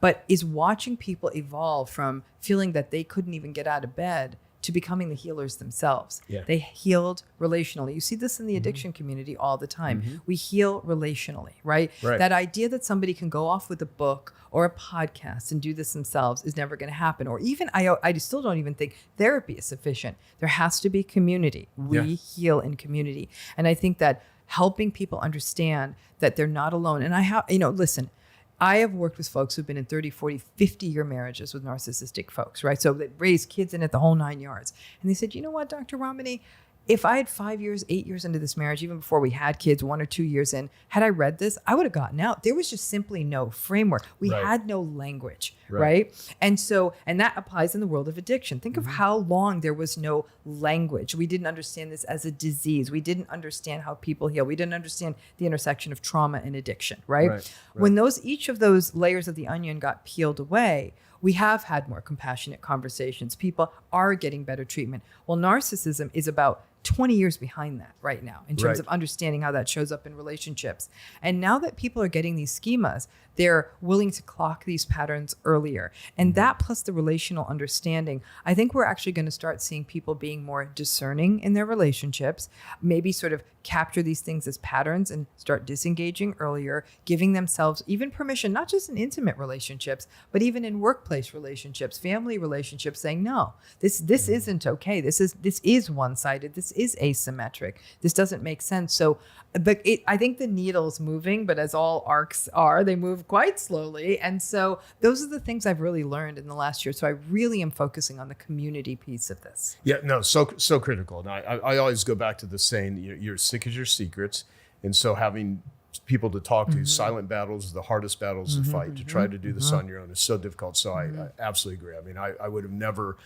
But is watching people evolve from feeling that they couldn't even get out of bed to becoming the healers themselves. Yeah. They healed relationally. You see this in the addiction community all the time. We heal relationally, right? That idea that somebody can go off with a book or a podcast and do this themselves is never going to happen. Or even, I still don't even think therapy is sufficient. There has to be community. We heal in community. And I think that helping people understand that they're not alone. And listen, I have worked with folks who've been in 30, 40, 50-year marriages with narcissistic folks, right? So they raised kids in it, the whole 9 yards. And they said, you know what, Dr. Romani, if I had 5 years, 8 years into this marriage, even before we had kids, 1 or 2 years in, had I read this, I would have gotten out. There was just simply no framework. We had no language, right? And that applies in the world of addiction. Think of how long there was no language. We didn't understand this as a disease. We didn't understand how people heal. We didn't understand the intersection of trauma and addiction, right? When each of those layers of the onion got peeled away, we have had more compassionate conversations. People are getting better treatment. Well, narcissism is about 20 years behind that right now in terms of understanding how that shows up in relationships. And now that people are getting these schemas, they're willing to clock these patterns earlier. And that plus the relational understanding, I think we're actually going to start seeing people being more discerning in their relationships, maybe sort of capture these things as patterns and start disengaging earlier, giving themselves even permission, not just in intimate relationships, but even in workplace relationships, family relationships, saying, no, this isn't okay. This is one-sided. This is asymmetric. This doesn't make sense. So, I think the needle's moving, but as all arcs are, they move quite slowly. And so those are the things I've really learned in the last year. So I really am focusing on the community piece of this. Yeah, no, so critical. And I always go back to the saying, you're sick as your secrets. And so having people to talk to, silent battles, the hardest battles to fight, to try to do this on your own is so difficult. So I absolutely agree. I mean, I would have never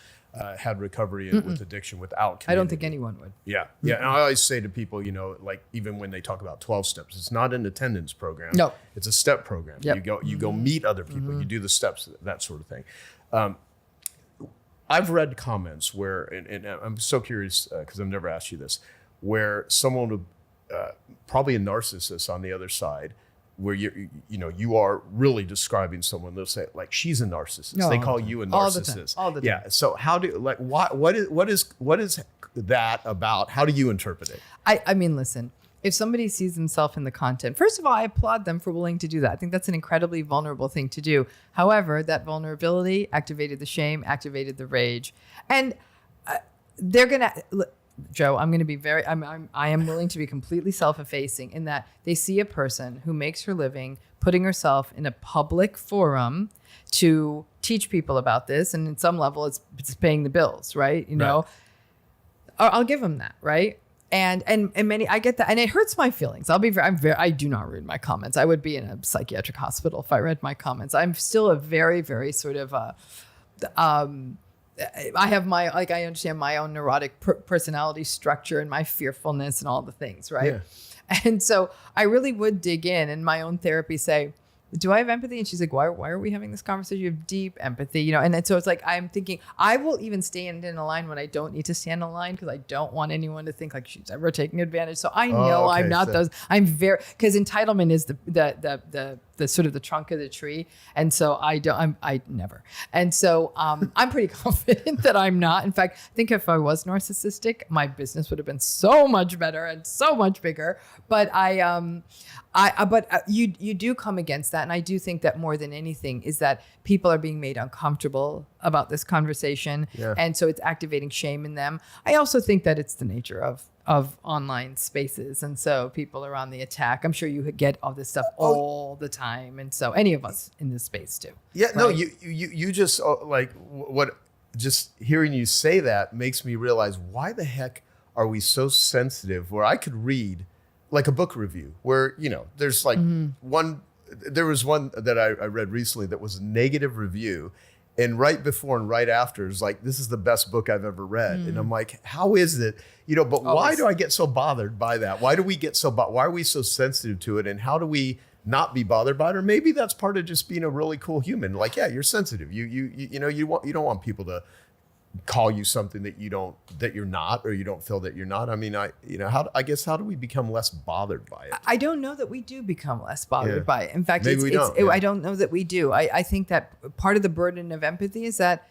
had recovery with addiction without community. I don't think anyone would. Yeah. And I always say to people, like even when they talk about 12 steps, it's not an attendance program. No. It's a step program. Yep. You go meet other people, you do the steps, that sort of thing. I've read comments where, and I'm so curious because I've never asked you this, where someone would, probably a narcissist on the other side, where you are really describing someone. They'll say like she's a narcissist. No, they all call the time. you a All the narcissist. time. All the time. Yeah. So how do like what is that about? How do you interpret it? I mean, listen, if somebody sees themselves in the content, first of all, I applaud them for willing to do that. I think that's an incredibly vulnerable thing to do. However, that vulnerability activated the shame, activated the rage, and they're gonna. Joe, I'm going to be I am willing to be completely self-effacing in that they see a person who makes her living putting herself in a public forum to teach people about this. And in some level, it's paying the bills, right? You know, I'll give them that, right? And many, I get that. And it hurts my feelings. I do not read my comments. I would be in a psychiatric hospital if I read my comments. I'm still a very, very sort of, I have I understand my own neurotic personality structure and my fearfulness and all the things, right? Yeah. And so I really would dig in my own therapy say, do I have empathy? And she's like, why are we having this conversation? You have deep empathy, you know? And then, so it's like, I'm thinking I will even stand in a line when I don't need to stand in a line because I don't want anyone to think like she's ever taking advantage. So I know I'm not those. I'm very, because entitlement is the sort of the trunk of the tree. And so I never. And so I'm pretty confident that I'm not. In fact, I think if I was narcissistic, my business would have been so much better and so much bigger. But you do come against that. And I do think that more than anything is that people are being made uncomfortable about this conversation. Yeah. And so it's activating shame in them. I also think that it's the nature of online spaces. And so people are on the attack. I'm sure you get all this stuff all the time. And so any of us in this space too. Yeah, right? no, you just just hearing you say that makes me realize why the heck are we so sensitive where I could read like a book review where, there's like there was one that I read recently that was a negative review. And right before and right after is like, this is the best book I've ever read. And I'm like, how is it? But why do I get so bothered by that? Why do we get why are we so sensitive to it? And how do we not be bothered by it? Or maybe that's part of just being a really cool human. Like, yeah, you're sensitive. You don't want people to call you something that you're not, or you don't feel that you're not. I mean, how do we become less bothered by it? I don't know that we do become less bothered by it. In fact, maybe we don't. I don't know that we do. I think that part of the burden of empathy is that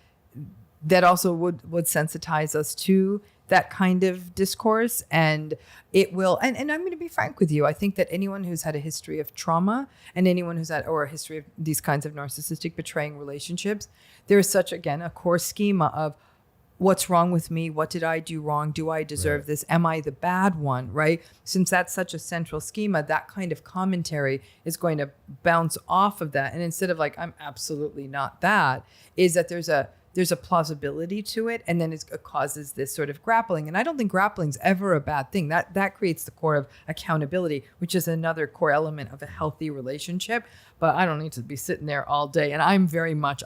also would sensitize us to that kind of discourse, and it will. And I'm going to be frank with you. I think that anyone who's had a history of trauma and anyone who's had or a history of these kinds of narcissistic betraying relationships, there is such, again, a core schema of what's wrong with me? What did I do wrong? Do I deserve this? Am I the bad one? Right? Since that's such a central schema, that kind of commentary is going to bounce off of that. And instead of like, I'm absolutely not that, is that there's a plausibility to it. And then it causes this sort of grappling. And I don't think grappling's ever a bad thing. That creates the core of accountability, which is another core element of a healthy relationship. But I don't need to be sitting there all day. And I'm very much,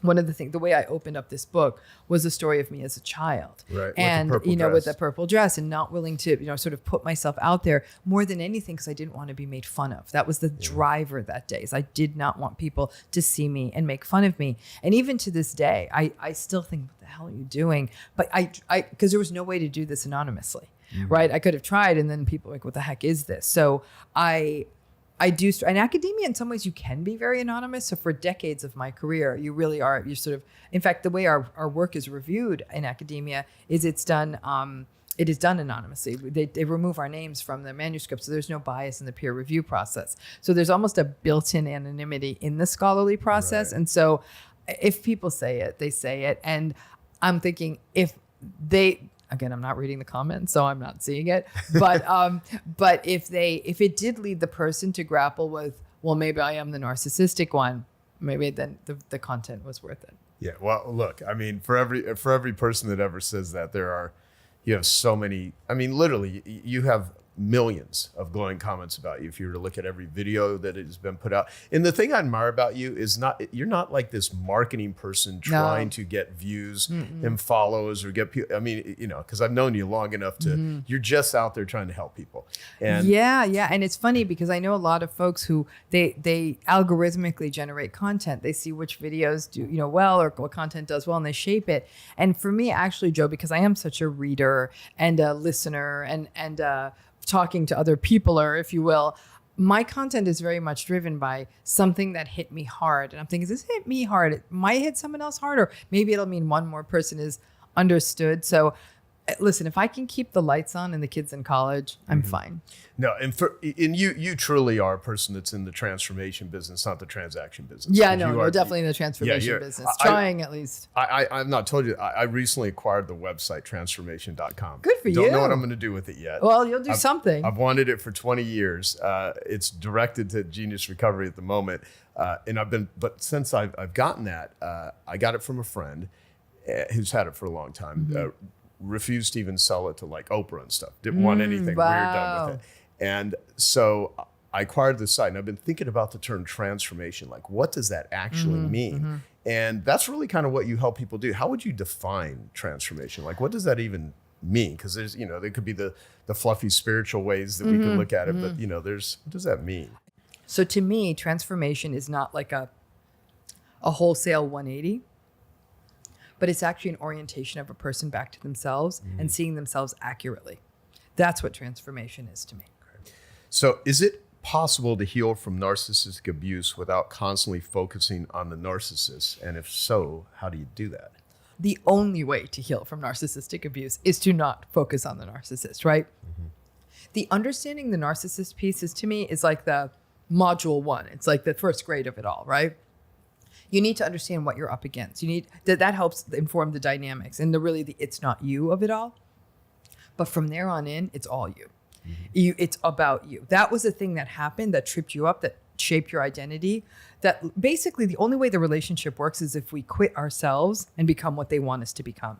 one of the things, the way I opened up this book was the story of me as a child, right? And with the purple dress, and not willing to, sort of put myself out there more than anything because I didn't want to be made fun of. That was the driver that day. Is I did not want people to see me and make fun of me. And even to this day, I still think, what the hell are you doing? But I because there was no way to do this anonymously, right? I could have tried, and then people were like, what the heck is this? So I do, in academia, in some ways, you can be very anonymous. So for decades of my career, you really are, you're sort of, in fact, the way our work is reviewed in academia is it is done anonymously. They remove our names from the manuscript, so there's no bias in the peer review process. So there's almost a built-in anonymity in the scholarly process. Right. And so if people say it, they say it. And I'm thinking again, I'm not reading the comments, so I'm not seeing it. But if it did lead the person to grapple with, well, maybe I am the narcissistic one, maybe then the content was worth it. Yeah. Well, look, I mean, for every person that ever says that, you have so many. I mean, literally, you have millions of glowing comments about you if you were to look at every video that has been put out. And the thing I admire about you is you're not like this marketing person trying to get views and follows or get people. I mean, because I've known you long enough to, you're just out there trying to help people. And yeah. And it's funny because I know a lot of folks who they algorithmically generate content. They see which videos do, well, or what content does well, and they shape it. And for me, actually, Joe, because I am such a reader and a listener and talking to other people, or if you will, my content is very much driven by something that hit me hard. And I'm thinking, this hit me hard. It might hit someone else hard, or maybe it'll mean one more person is understood. So listen, if I can keep the lights on and the kids in college, I'm fine. No, and you truly are a person that's in the transformation business, not the transaction business. Yeah, 'Cause no, you we're are- definitely in the transformation you're- business. Trying at least. I've not told you. I recently acquired the website transformation.com. Good for Don't you. know what I'm going to do with it yet. Well, you'll do something. I've wanted it for 20 years. It's directed to genius recovery at the moment, but since I've gotten that, I got it from a friend who's had it for a long time. Refused to even sell it to like Oprah and stuff. Didn't want anything. Wow. We're done with it. And so I acquired the site, and I've been thinking about the term transformation. Like, what does that actually mean? And that's really kind of what you help people do. How would you define transformation? Like, what does that even mean? Because there's, there could be the fluffy spiritual ways that we could look at it, but what does that mean? So to me, transformation is not like a wholesale 180, but it's actually an orientation of a person back to themselves and seeing themselves accurately. That's what transformation is to me. So is it possible to heal from narcissistic abuse without constantly focusing on the narcissist? And if so, how do you do that? The only way to heal from narcissistic abuse is to not focus on the narcissist, right? The understanding the narcissist piece is, to me, is like the module 1. It's like the first grade of it all, right? You need to understand what you're up against. You need that helps inform the dynamics and the it's not you of it all. But from there on in, it's all you. It's about you. That was the thing that happened that tripped you up, that shaped your identity. That basically the only way the relationship works is if we quit ourselves and become what they want us to become.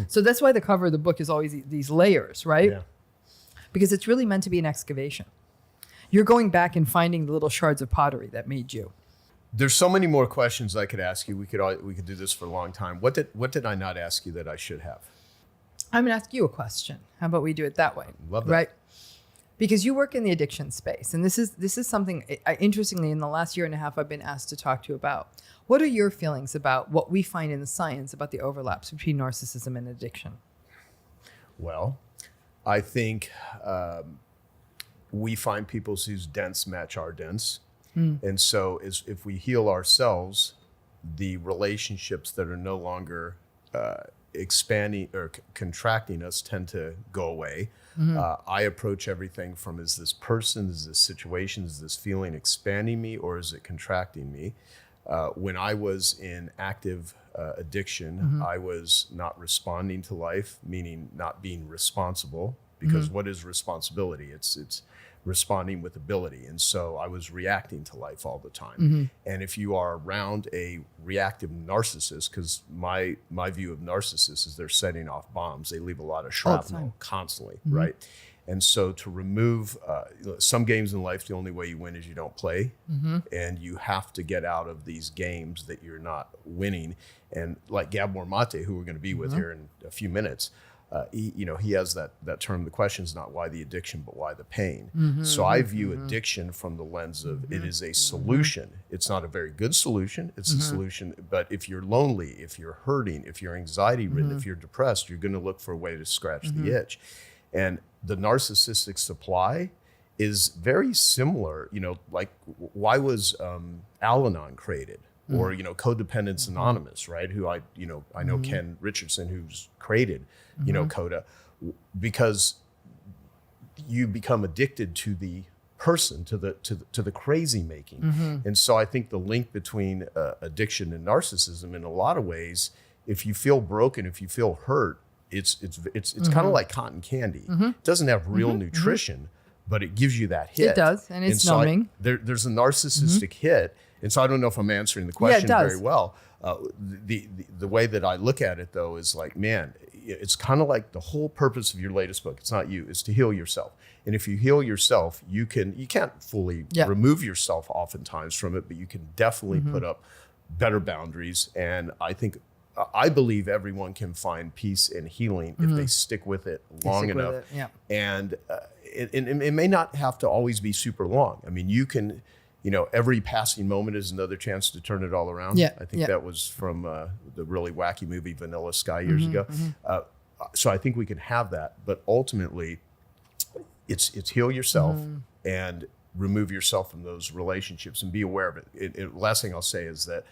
So that's why the cover of the book is always these layers, right? Yeah. Because it's really meant to be an excavation. You're going back and finding the little shards of pottery that made you. There's so many more questions I could ask you. We could do this for a long time. What did I not ask you that I should have? I'm going to ask you a question. How about we do it that way? Love that. Right? Because you work in the addiction space. And this is something, interestingly, in the last year and a half, I've been asked to talk to you about. What are your feelings about what we find in the science about the overlaps between narcissism and addiction? Well, I think we find people whose dents match our dents. And so if we heal ourselves, the relationships that are no longer expanding or contracting us tend to go away. I approach everything from, is this person, is this situation, is this feeling expanding me, or is it contracting me? When I was in active addiction, I was not responding to life, meaning not being responsible, because what is responsibility? It's responding with ability. And so I was reacting to life all the time. And if you are around a reactive narcissist, because my view of narcissists is they're setting off bombs. They leave a lot of shrapnel constantly, right? And so to remove some games in life, the only way you win is you don't play. And you have to get out of these games that you're not winning. And like Gabor Mate, who we're going to be with here in a few minutes, he has that term, the question is not why the addiction, but why the pain. So I view addiction from the lens of it is a solution. It's not a very good solution. It's a solution. But if you're lonely, if you're hurting, if you're anxiety ridden, if you're depressed, you're going to look for a way to scratch the itch. And the narcissistic supply is very similar. Like why was Al-Anon created? Or, Codependence Anonymous, right? Who I know Ken Richardson, who's created, CODA, because you become addicted to the person, to the crazy making. And so I think the link between addiction and narcissism, in a lot of ways, if you feel broken, if you feel hurt, it's kind of like cotton candy. It doesn't have real nutrition, but it gives you that hit. It does, and it's so numbing. There's a narcissistic hit. And so I don't know if I'm answering the question very well. The way that I look at it, though, is like, man, it's kind of like the whole purpose of your latest book. It's not you, it's to heal yourself. And if you heal yourself, you can't fully remove yourself oftentimes from it, but you can definitely put up better boundaries. And I believe everyone can find peace and healing if they stick with it long enough. And it may not have to always be super long. I mean, you can... every passing moment is another chance to turn it all around. I think that was from the really wacky movie Vanilla Sky years ago. So I think we can have that, but ultimately it's heal yourself and remove yourself from those relationships and be aware of it. Last thing I'll say is that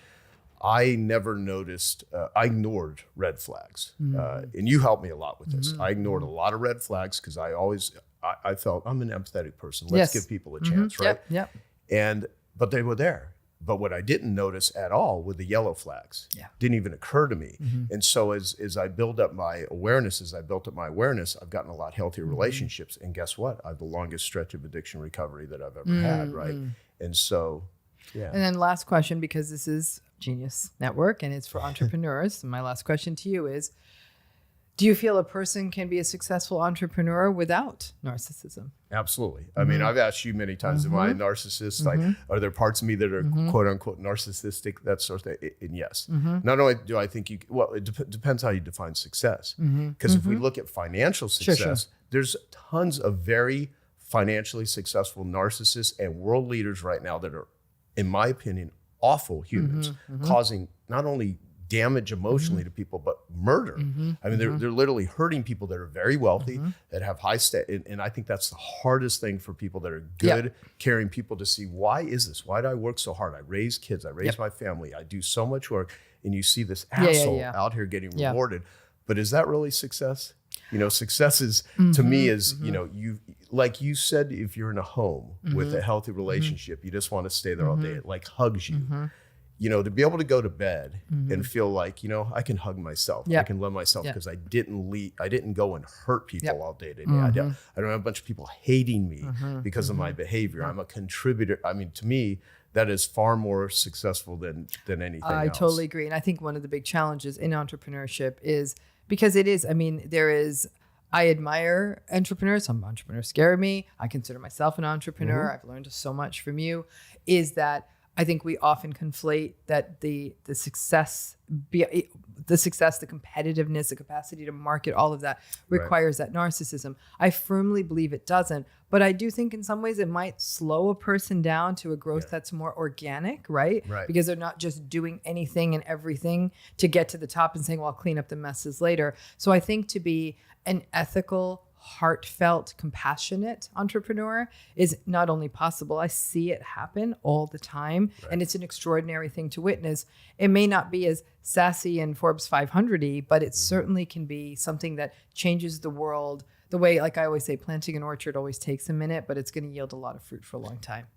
I never noticed, I ignored red flags. And you helped me a lot with this. I ignored a lot of red flags because I felt I'm an empathetic person. Let's give people a chance, right? But they were there. But what I didn't notice at all were the yellow flags. Didn't even occur to me. And so as I build up my awareness, I've gotten a lot healthier relationships. And guess what? I have the longest stretch of addiction recovery that I've ever had, right? And so, And then last question, because this is Genius Network and it's for entrepreneurs. And my last question to you is, do you feel a person can be a successful entrepreneur without narcissism? Absolutely. I mean, I've asked you many times, am I a narcissist? Like, are there parts of me that are quote unquote narcissistic, that sort of thing? And yes. Not only do I think it depends how you define success. Because if we look at financial success, there's tons of very financially successful narcissists and world leaders right now that are, in my opinion, awful humans, causing not only damage emotionally to people, but murder. I mean, they're literally hurting people that are very wealthy, that have high and I think that's the hardest thing for people that are good, caring people to see, why is this? Why do I work so hard? I raise kids, I raise my family, I do so much work, and you see this asshole out here getting rewarded. But is that really success? You know, success is, to me, is, you know, like you said, if you're in a home with a healthy relationship, you just want to stay there all day. It like hugs you. You know, to be able to go to bed and feel like, you know, I can hug myself. I can love myself because I didn't go and hurt people all day today. I don't have a bunch of people hating me because of my behavior. I'm a contributor. I mean, to me, that is far more successful than anything else. I totally agree. And I think one of the big challenges in entrepreneurship is, because it is, I mean, I admire entrepreneurs. Some entrepreneurs scare me. I consider myself an entrepreneur. I've learned so much from you, is that I think we often conflate that the success, the competitiveness, the capacity to market, all of that requires that narcissism. I firmly believe it doesn't, but I do think in some ways it might slow a person down to a growth that's more organic, right? Because they're not just doing anything and everything to get to the top and saying, well, I'll clean up the messes later. So I think to be an ethical, heartfelt, compassionate entrepreneur is not only possible, I see it happen all the time. And it's an extraordinary thing to witness. It may not be as sassy and Forbes 500-y, but it certainly can be something that changes the world. The way, like I always say, planting an orchard always takes a minute, but it's going to yield a lot of fruit for a long time.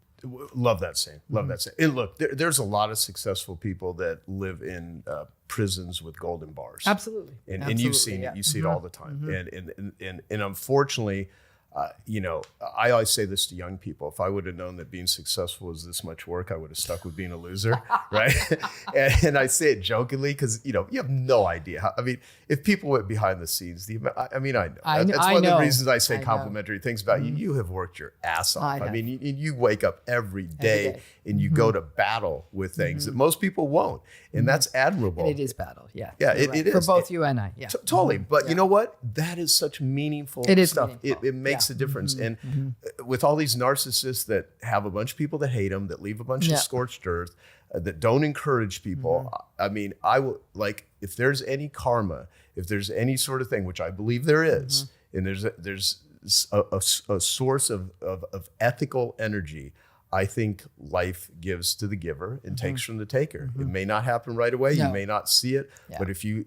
Love that saying. Love that saying. And look, there's a lot of successful people that live in prisons with golden bars. Absolutely. And you've seen it. You see it all the time. And unfortunately, you know, I always say this to young people. If I would have known that being successful was this much work, I would have stuck with being a loser, right? and I say it jokingly because, you know, you have no idea how. I mean, if people went behind the scenes, I know. That's one of the reasons I say complimentary things about you. You have worked your ass off. I mean, you wake up every day and you go to battle with things that most people won't. And that's admirable. And it is battle. Yeah. Yeah, it is. For both you and I. Yeah. Totally. But you know what? That is such meaningful stuff. It makes a difference. And with all these narcissists that have a bunch of people that hate them, that leave a bunch of scorched earth, that don't encourage people. I mean, I will, like, if there's any karma, if there's any sort of thing, which I believe there is, and there's a source of ethical energy, I think life gives to the giver and takes from the taker. It may not happen right away. You may not see it, but if you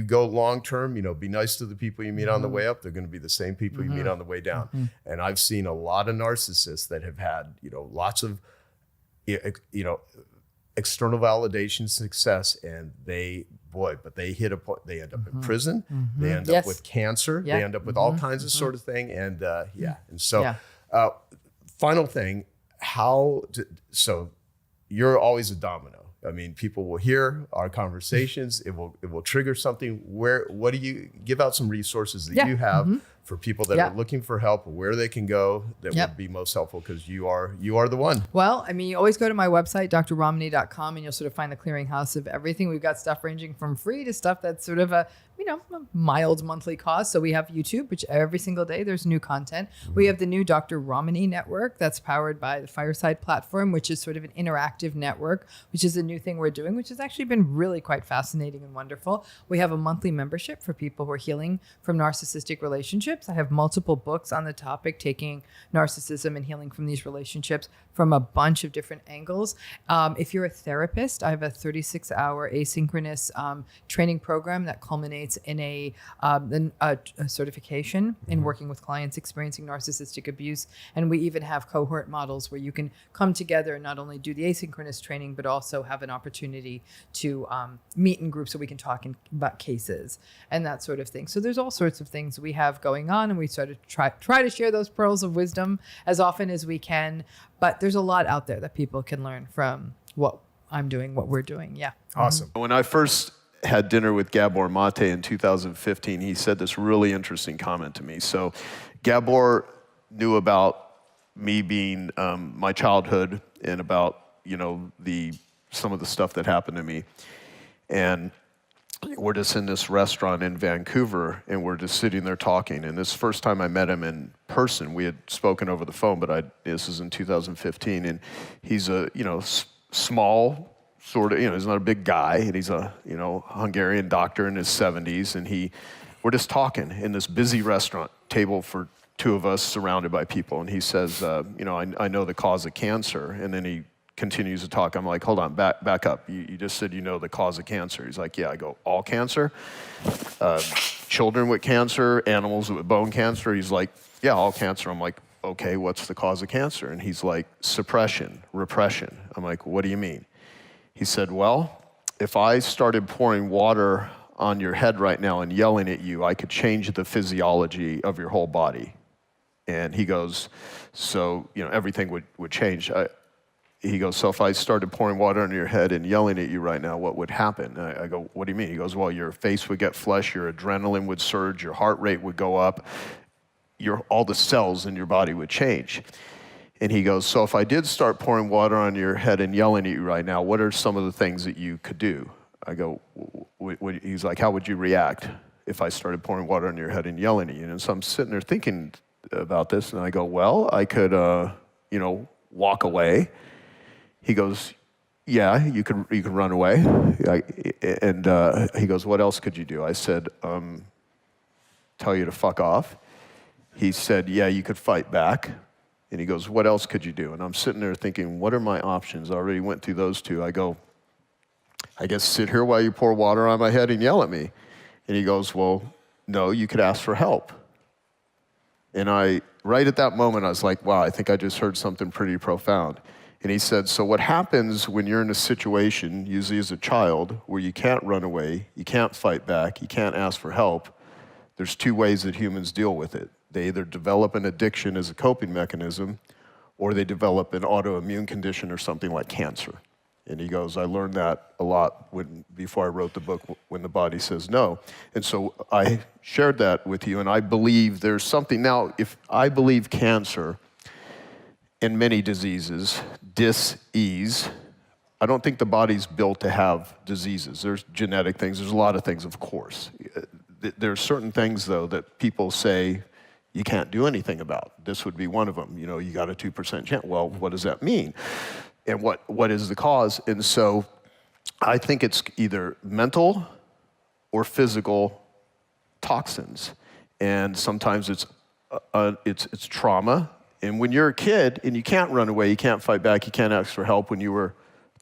go long term, you know, be nice to the people you meet on the way up. They're going to be the same people you meet on the way down. And I've seen a lot of narcissists that have had, you know, lots of, you know, external validation success, and but they hit a point. They end up in prison. They end up with cancer. They end up with all kinds of sort of thing. And and so, final thing. So you're always a domino. I mean, people will hear our conversations. It will trigger something. What do you give out some resources that you have for people that are looking for help, or where they can go that would be most helpful? Because you are the one. Well, I mean, you always go to my website, drromney.com, and you'll sort of find the clearinghouse of everything. We've got stuff ranging from free to stuff that's sort of a a mild monthly cost. So we have YouTube, which every single day there's new content. We have the new Dr. Romani network that's powered by the Fireside platform, which is sort of an interactive network, which is a new thing we're doing, which has actually been really quite fascinating and wonderful. We have a monthly membership for people who are healing from narcissistic relationships. I have multiple books on the topic, taking narcissism and healing from these relationships from a bunch of different angles. If you're a therapist, I have a 36-hour asynchronous training program that culminates in a certification in working with clients experiencing narcissistic abuse. And we even have cohort models where you can come together and not only do the asynchronous training, but also have an opportunity to meet in groups so we can talk about cases and that sort of thing. So there's all sorts of things we have going on, and we sort of try to share those pearls of wisdom as often as we can. But there's a lot out there that people can learn from what I'm doing, what we're doing. Yeah. Awesome. When I first had dinner with Gabor Mate in 2015, he said this really interesting comment to me. So Gabor knew about me being my childhood and about, some of the stuff that happened to me. And we're just in this restaurant in Vancouver, and we're just sitting there talking. And this first time I met him in person, we had spoken over the phone, but this is in 2015, and he's a, small, sort of, he's not a big guy, and he's a, Hungarian doctor in his 70s, and we're just talking in this busy restaurant, table for two of us surrounded by people, and he says, I know the cause of cancer, and then he continues to talk. I'm like, hold on, back up. You just said you know the cause of cancer. He's like, yeah. I go, all cancer? Children with cancer, animals with bone cancer? He's like, yeah, all cancer. I'm like, okay, what's the cause of cancer? And he's like, suppression, repression. I'm like, what do you mean? He said, well, if I started pouring water on your head right now and yelling at you, I could change the physiology of your whole body. And he goes, so, everything would change. He goes, so if I started pouring water on your head and yelling at you right now, what would happen? I go, what do you mean? He goes, well, your face would get flushed, your adrenaline would surge, your heart rate would go up, all the cells in your body would change. And he goes, so if I did start pouring water on your head and yelling at you right now, what are some of the things that you could do? I go, he's like, how would you react if I started pouring water on your head and yelling at you? And so I'm sitting there thinking about this, and I go, well, I could, walk away. He goes, yeah, you could run away. And he goes, what else could you do? I said, tell you to fuck off. He said, yeah, you could fight back. And he goes, what else could you do? And I'm sitting there thinking, what are my options? I already went through those two. I go, I guess sit here while you pour water on my head and yell at me. And he goes, well, no, you could ask for help. And right at that moment, I was like, wow, I think I just heard something pretty profound. And he said, so what happens when you're in a situation, usually as a child, where you can't run away, you can't fight back, you can't ask for help, there's two ways that humans deal with it. They either develop an addiction as a coping mechanism, or they develop an autoimmune condition or something like cancer. And he goes, I learned that a lot before I wrote the book, When the Body Says No. And so I shared that with you, and I believe there's something. Now, if I believe cancer and many diseases, dis-ease, I don't think the body's built to have diseases. There's genetic things, there's a lot of things, of course. There's certain things, though, that people say you can't do anything about. This would be one of them. You got a 2% chance. Well, what does that mean? And what is the cause? And so I think it's either mental or physical toxins. And sometimes it's trauma. And when you're a kid and you can't run away, you can't fight back, you can't ask for help when you were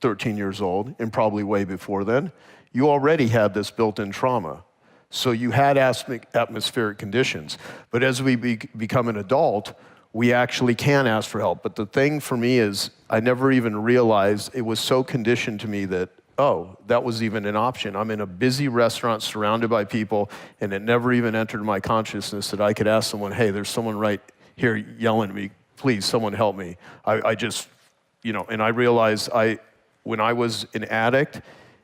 13 years old, and probably way before then, you already had this built-in trauma. So you had atmospheric conditions. But as we become an adult, we actually can ask for help. But the thing for me is I never even realized it was so conditioned to me that, oh, that was even an option. I'm in a busy restaurant surrounded by people, and it never even entered my consciousness that I could ask someone, hey, there's someone right here yelling at me, please, someone help me. I just, and I realized when I was an addict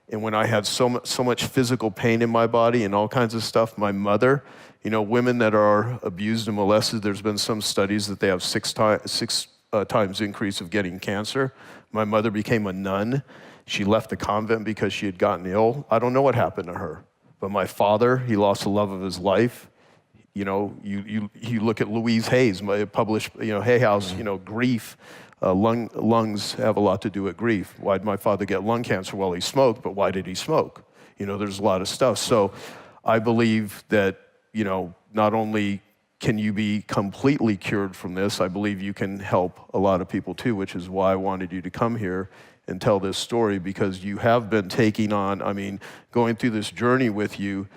and when I had so much physical pain in my body and all kinds of stuff, my mother, women that are abused and molested, there's been some studies that they have six times increase of getting cancer. My mother became a nun. She left the convent because she had gotten ill. I don't know what happened to her. But my father, he lost the love of his life. You know, you look at Louise Hay's published, Hay House, grief. Lungs have a lot to do with grief. Why did my father get lung cancer? Well, he smoked, but why did he smoke? There's a lot of stuff. So I believe that, not only can you be completely cured from this, I believe you can help a lot of people too, which is why I wanted you to come here and tell this story, because you have been taking on, going through this journey with you.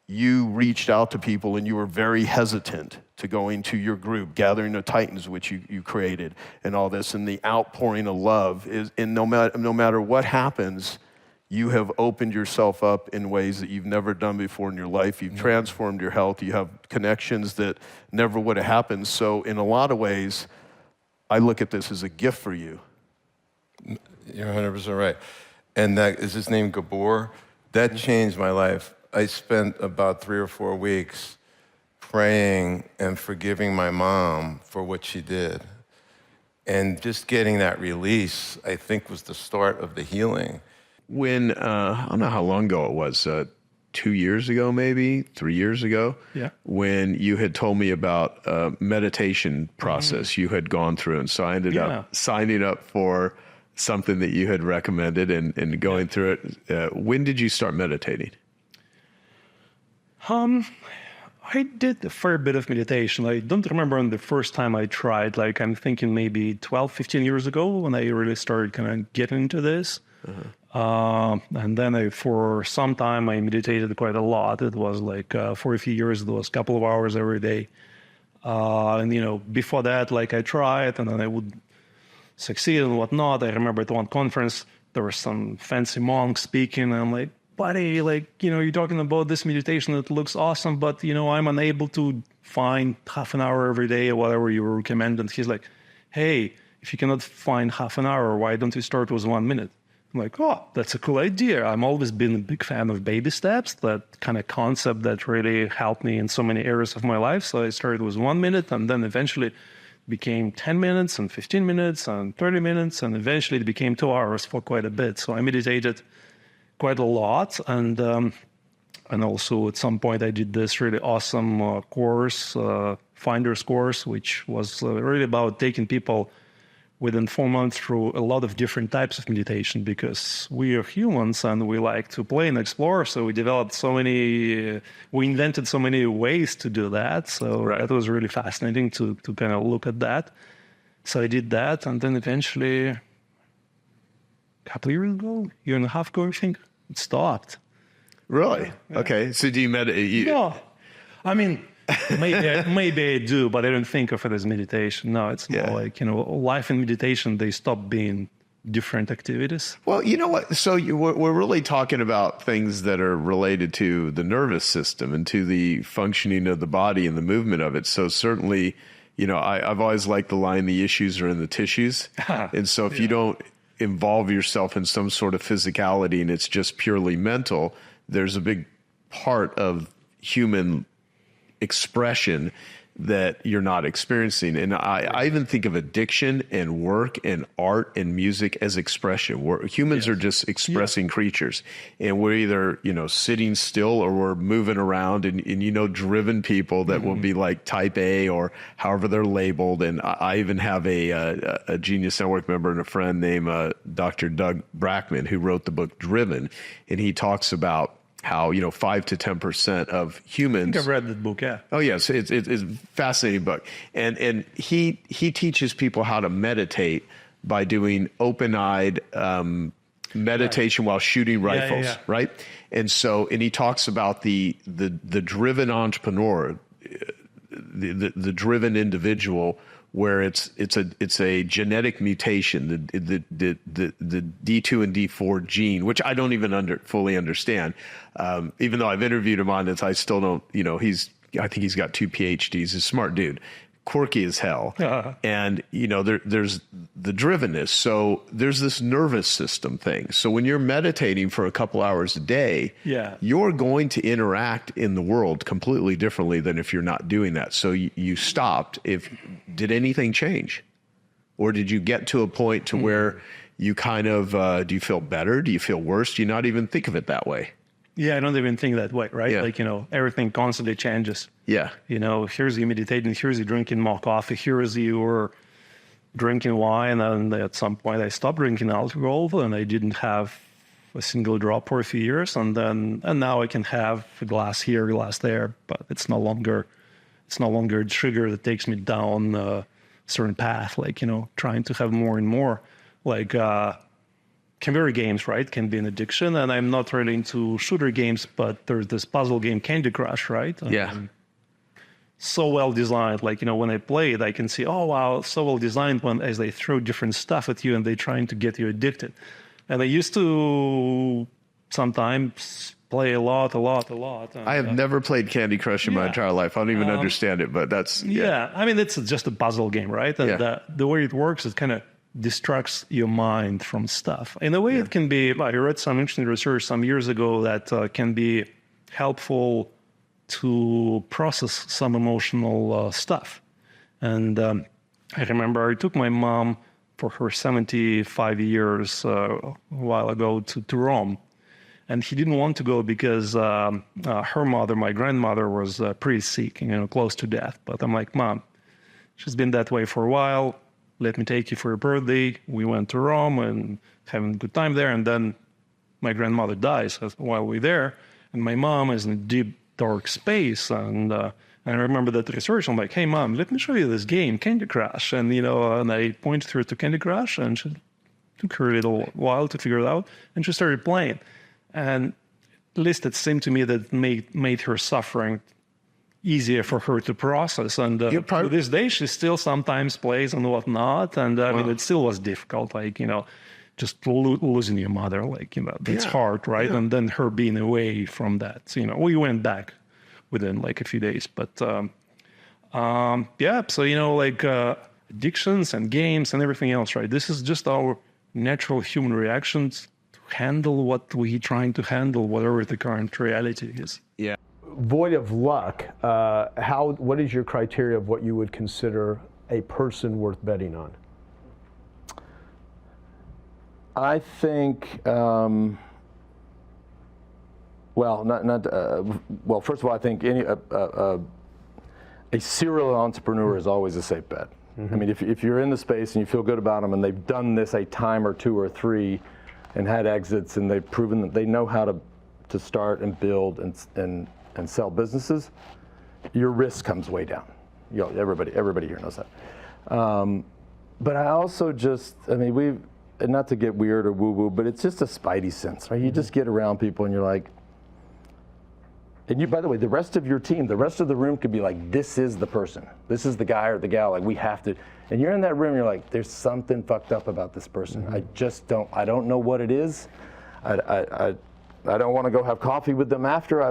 You reached out to people and you were very hesitant to going to your group, Gathering of Titans, which you created, and all this, and the outpouring of love is, and no matter what happens, you have opened yourself up in ways that you've never done before in your life. You've transformed your health. You have connections that never would have happened. So in a lot of ways, I look at this as a gift for you. You're 100% right. And that is his name, Gabor. That changed my life. I spent about 3 or 4 weeks praying and forgiving my mom for what she did. And just getting that release, I think, was the start of the healing. When, I don't know how long ago it was, 2 years ago, maybe 3 years ago, when you had told me about a meditation process you had gone through. And so I ended up signing up for something that you had recommended and going through it. When did you start meditating? I did a fair bit of meditation. I don't remember on the first time I tried. Like, I'm thinking maybe 12, 15 years ago when I really started kind of getting into this. And then for some time I meditated quite a lot. It was like for a few years, it was a couple of hours every day. And before that, like, I tried and then I would succeed and whatnot. I remember at one conference, there were some fancy monks speaking, and I'm like, buddy, like, you're talking about this meditation that looks awesome, but, I'm unable to find half an hour every day or whatever you recommend. And he's like, hey, if you cannot find half an hour, why don't you start with 1 minute? I'm like, oh, that's a cool idea. I'm always been a big fan of baby steps, that kind of concept that really helped me in so many areas of my life. So I started with 1 minute, and then eventually became 10 minutes and 15 minutes and 30 minutes. And eventually it became 2 hours for quite a bit. So I meditated quite a lot. And also at some point I did this really awesome course, Finder's course, which was really about taking people within 4 months through a lot of different types of meditation, because we are humans and we like to play and explore. So we developed we invented so many ways to do that. So that was really fascinating to kind of look at that. So I did that. And then eventually, a couple of years ago, year and a half ago, I think, it stopped. Really? Yeah. Okay. So do you meditate? No. I mean, maybe I do, but I don't think of it as meditation. No, it's more like, life and meditation, they stop being different activities. Well, you know what? So we're really talking about things that are related to the nervous system and to the functioning of the body and the movement of it. So certainly, I've always liked the line, the issues are in the tissues. And so if you don't involve yourself in some sort of physicality and it's just purely mental, there's a big part of human expression that you're not experiencing. And I even think of addiction and work and art and music as expression. Humans are just expressing creatures. And we're either, sitting still or we're moving around and driven people that will be like type A or however they're labeled. And I even have a Genius Network member and a friend named Dr. Doug Brackman, who wrote the book Driven. And he talks about how 5 to 10% of humans. I think I've read that book. Yeah. Oh yes, it's a fascinating book, and he teaches people how to meditate by doing open-eyed meditation while shooting rifles, right? And he talks about the driven entrepreneur, the driven individual, where it's a genetic mutation, the D2 and D4 gene, which I don't even fully understand. Even though I've interviewed him on this, I still don't. I think he's got 2 PhDs. He's a smart dude, quirky as hell, and there's the drivenness. So there's this nervous system thing. So when you're meditating for a couple hours a day, you're going to interact in the world completely differently than if you're not doing that. So you stopped. Did anything change, or did you get to a point to where you kind of do you feel better? Do you feel worse? Do you not even think of it that way? Yeah, I don't even think that way, right? Yeah. Like, everything constantly changes. Yeah. Here's you meditating, here's you drinking more coffee, here's you drinking wine, and at some point I stopped drinking alcohol, and I didn't have a single drop for a few years, and now I can have a glass here, a glass there, but it's no longer a trigger that takes me down a certain path, like, trying to have more and more. Like, computer games, right, can be an addiction, and I'm not really into shooter games, but there's this puzzle game, Candy Crush, right? Yeah. So well designed, like, when I play it, I can see, oh wow, so well designed as they throw different stuff at you and they're trying to get you addicted. And I used to sometimes play a lot. And, I have never played Candy Crush in my entire life. I don't even understand it, but that's... Yeah, I mean, it's just a puzzle game, right? And the way it works, it kind of distracts your mind from stuff. In a way, it can be, I read some interesting research some years ago that can be helpful to process some emotional stuff. And I remember I took my mom for her 75 years a while ago to Rome. And he didn't want to go because her mother, my grandmother, was pretty sick, close to death. But I'm like, Mom, she's been that way for a while. Let me take you for your birthday. We went to Rome and having a good time there. And then my grandmother dies while we're there. And my mom is in a deep, dark space. And I remember that research. I'm like, hey, Mom, let me show you this game, Candy Crush. And, and I pointed her to Candy Crush. And she took her a little while to figure it out. And she started playing. And at least it seemed to me that made her suffering easier for her to process. And to this day, she still sometimes plays and whatnot. And I mean, it still was difficult, like, just losing your mother, like, that's hard, right? Yeah. And then her being away from that. So, we went back within like a few days. But so, addictions and games and everything else, right? This is just our natural human reactions to handle what we're trying to handle, whatever the current reality is. Yeah. Void of luck, what is your criteria of what you would consider a person worth betting on? I think, well, first of all, I think a serial entrepreneur is always a safe bet. Mm-hmm. I mean, if you're in the space and you feel good about them and they've done this a time or two or three and had exits and they've proven that they know how to start and build and sell businesses, your risk comes way down. Everybody here knows that. But I also not to get weird or woo-woo, but it's just a spidey sense, right? You just get around people and you're like, by the way, the rest of your team, the rest of the room could be like, this is the person. This is the guy or the gal, like we have to. And you're in that room, you're like, there's something fucked up about this person. Mm-hmm. I don't know what it is. I don't want to go have coffee with them after.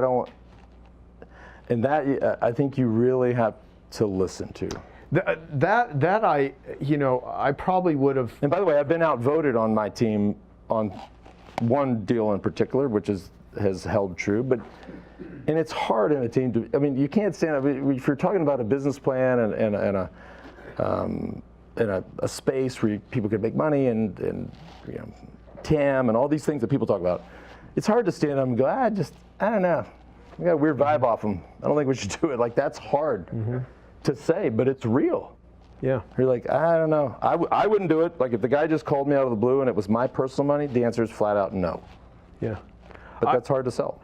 And that, I think you really have to listen to. I probably would have. And by the way, I've been outvoted on my team on one deal in particular, which has held true. And it's hard in a team to. I mean, you can't stand up if you're talking about a business plan and a space where people can make money and TAM and all these things that people talk about. It's hard to stand up and go, I don't know. We got a weird vibe off them. I don't think we should do it. Like, that's hard to say, but it's real. Yeah. You're like, I don't know. I wouldn't do it. Like, if the guy just called me out of the blue and it was my personal money, the answer is flat out no. Yeah. But that's hard to sell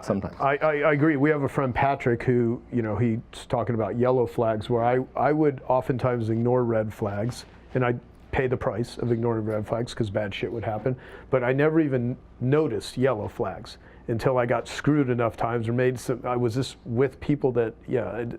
sometimes. I agree. We have a friend, Patrick, who, he's talking about yellow flags, where I would oftentimes ignore red flags, and I'd pay the price of ignoring red flags because bad shit would happen. But I never even noticed yellow flags until I got screwed enough times or I was just with people that,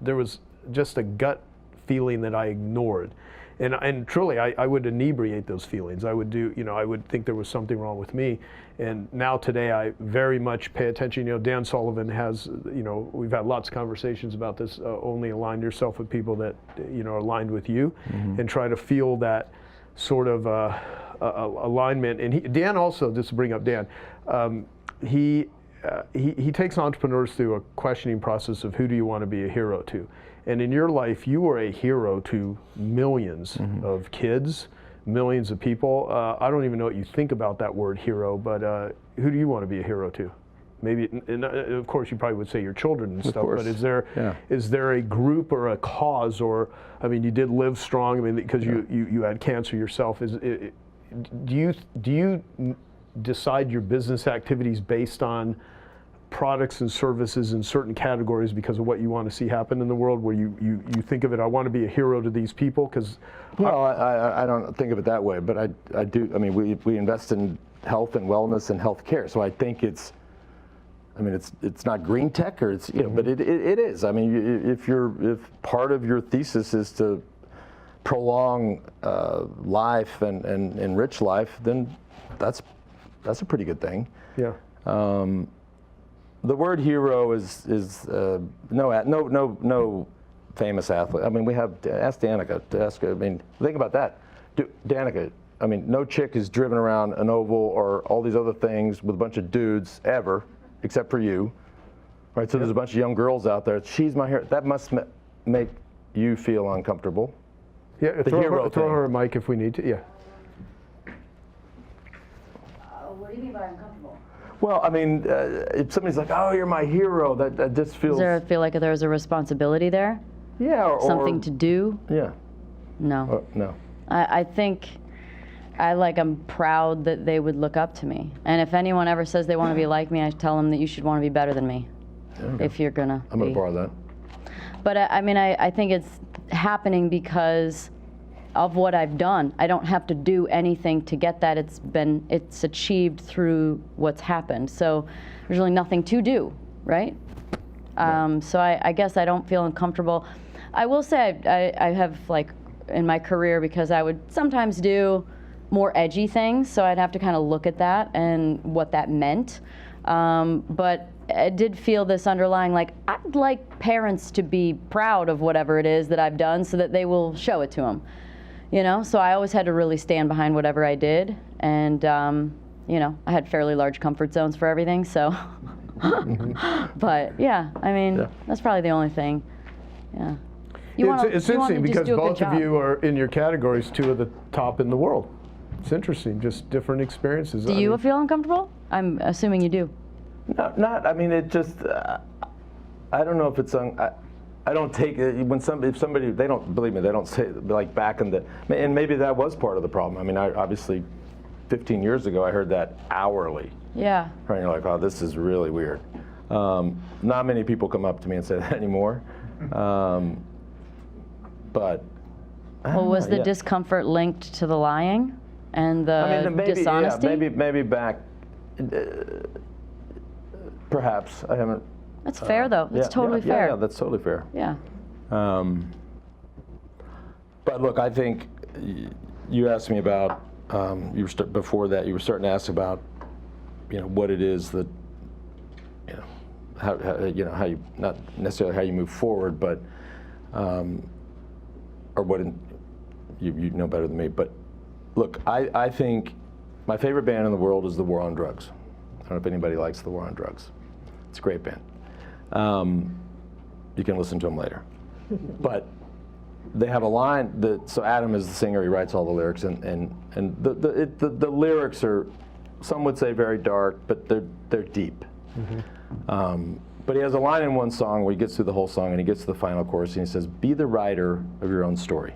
there was just a gut feeling that I ignored. And truly, I would inebriate those feelings. I would I would think there was something wrong with me. And now today, I very much pay attention. Dan Sullivan has, we've had lots of conversations about this, only align yourself with people that, are aligned with you, and try to feel that sort of alignment. And Dan also, just to bring up Dan, he takes entrepreneurs through a questioning process of who do you want to be a hero to. And in your life, you are a hero to millions of kids, millions of people. I don't even know what you think about that word hero, but who do you want to be a hero to? maybe, and of course you probably would say your children and stuff, course. but is there a group or a cause, or, I mean, you did live strong, I mean, because you had cancer yourself. Do you decide your business activities based on products and services in certain categories because of what you want to see happen in the world, where you think of it, I want to be a hero to these people? Because well, I don't think of it that way, but I do. I mean, we invest in health and wellness and health care, so I think it's not green tech, or it's, but it is. I mean, if part of your thesis is to prolong life and enrich life, then that's a pretty good thing. Yeah. The word hero is no famous athlete. I mean, we have, ask Danica. I mean, think about that. Danica, I mean, no chick is driven around an oval or all these other things with a bunch of dudes ever, except for you. Right? So there's a bunch of young girls out there. She's my hero. That must make you feel uncomfortable. Yeah, throw her a mic if we need to. Yeah. What do you mean by uncomfortable? Well, I mean, if somebody's like, "Oh, you're my hero," that just feels. Does there feel like there's a responsibility there? Yeah, or something to do? Yeah. No. No. I think I'm proud that they would look up to me. And if anyone ever says they want to be like me, I tell them that you should want to be better than me. If you're gonna. I'm gonna borrow that. But I mean, I think it's happening because of what I've done. I don't have to do anything to get that. It's achieved through what's happened. So there's really nothing to do, right? So I guess I don't feel uncomfortable. I will say I have, like, in my career, because I would sometimes do more edgy things, so I'd have to kind of look at that and what that meant. But I did feel this underlying, like, I'd like parents to be proud of whatever it is that I've done so that they will show it to them. So I always had to really stand behind whatever I did, and I had fairly large comfort zones for everything, so. But yeah, I mean, that's probably the only thing. Yeah. It's interesting because both of you are in your categories, two of the top in the world. It's interesting, just different experiences. Do you feel uncomfortable? I'm assuming you do. Not. I mean, it just. I don't know if it's. I don't take it if somebody, they don't believe me. They don't say, like, back in the, and maybe that was part of the problem. I mean, obviously, 15 years ago, I heard that hourly. Yeah. Right, and you're like, oh, this is really weird. Not many people come up to me and say that anymore. But. Well, was the discomfort linked to the lying and the dishonesty? Yeah, maybe back. Perhaps I haven't. That's fair, though. It's totally fair. Yeah, that's totally fair. Yeah. But look, I think you asked me about before that. You were starting to ask about, what it is that, how you, not necessarily how you move forward, but or what you know better than me. But look, I think my favorite band in the world is the War on Drugs. I don't know if anybody likes the War on Drugs. It's a great band. You can listen to them later. But they have a line so Adam is the singer, he writes all the lyrics, and the lyrics are, some would say, very dark, but they're deep. But he has a line in one song where he gets through the whole song and he gets to the final chorus and he says, "Be the writer of your own story."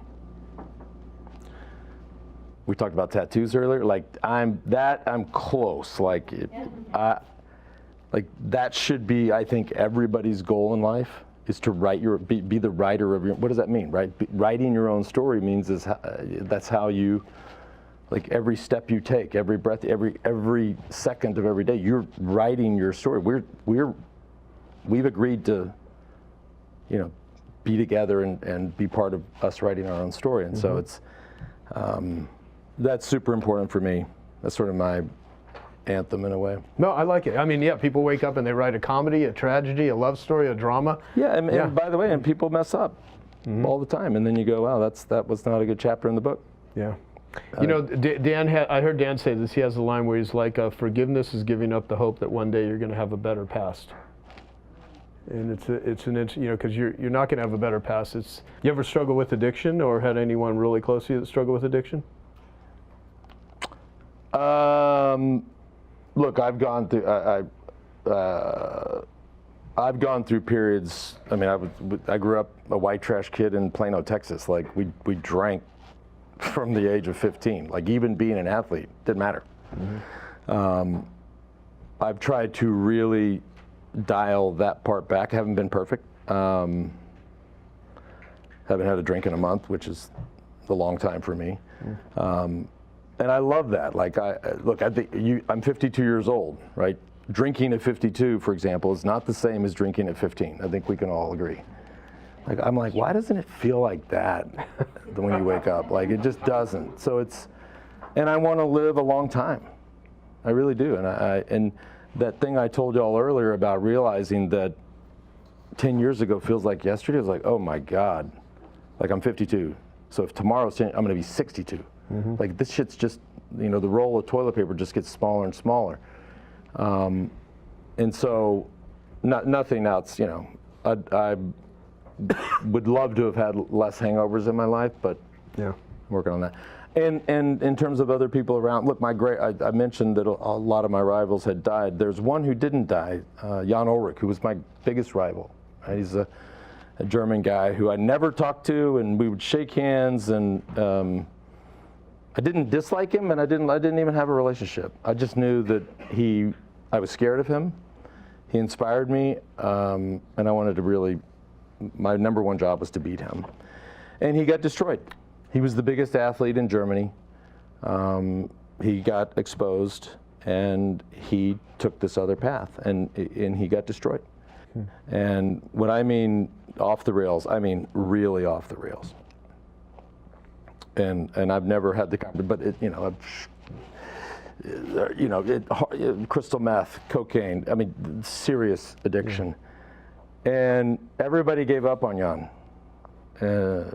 We talked about tattoos earlier. Like, I'm close. Like that should be, I think, everybody's goal in life, is to be the writer of your. What does that mean, right? Writing your own story means that's how you, like, every step you take, every breath, every second of every day, you're writing your story. We've agreed to, be together and be part of us writing our own story, and so it's. That's super important for me. That's sort of my anthem in a way. No, I like it. I mean, yeah, people wake up and they write a comedy, a tragedy, a love story, a drama. Yeah, and by the way, and people mess up all the time, and then you go, wow, that was not a good chapter in the book. Yeah. Dan I heard Dan say this. He has a line where he's like, "Forgiveness is giving up the hope that one day you're going to have a better past." And because you're not going to have a better past. You ever struggle with addiction, or had anyone really close to you that struggled with addiction? Look, I've gone through. I've gone through periods. I mean, I grew up a white trash kid in Plano, Texas. Like we drank from the age of 15. Like even being an athlete didn't matter. I've tried to really dial that part back. Haven't been perfect. Haven't had a drink in a month, which is a long time for me. And I love that. Like I think I'm 52 years old, right? Drinking at 52, for example, is not the same as drinking at 15. I think we can all agree. Like I'm like, why doesn't it feel like that when you wake up? Like it just doesn't. So and I want to live a long time. I really do. And that thing I told y'all earlier about realizing that 10 years ago feels like yesterday, I was like, oh my God, like I'm 52. So if tomorrow's 10, I'm going to be 62. Like this shit's just, the roll of toilet paper just gets smaller and smaller. And so nothing else, I would love to have had less hangovers in my life, but I'm working on that. And in terms of other people around, look, I mentioned that a lot of my rivals had died. There's one who didn't die, Jan Ulrich, who was my biggest rival. Right? He's a German guy who I never talked to, and we would shake hands, and I didn't dislike him, and I didn't even have a relationship. I just knew that I was scared of him. He inspired me, and I wanted to really, my number one job was to beat him. And he got destroyed. He was the biggest athlete in Germany. He got exposed, and he took this other path, and he got destroyed. And when I mean off the rails, I mean really off the rails. And I've never had the kind, but crystal meth, cocaine. I mean, serious addiction. And everybody gave up on Jan,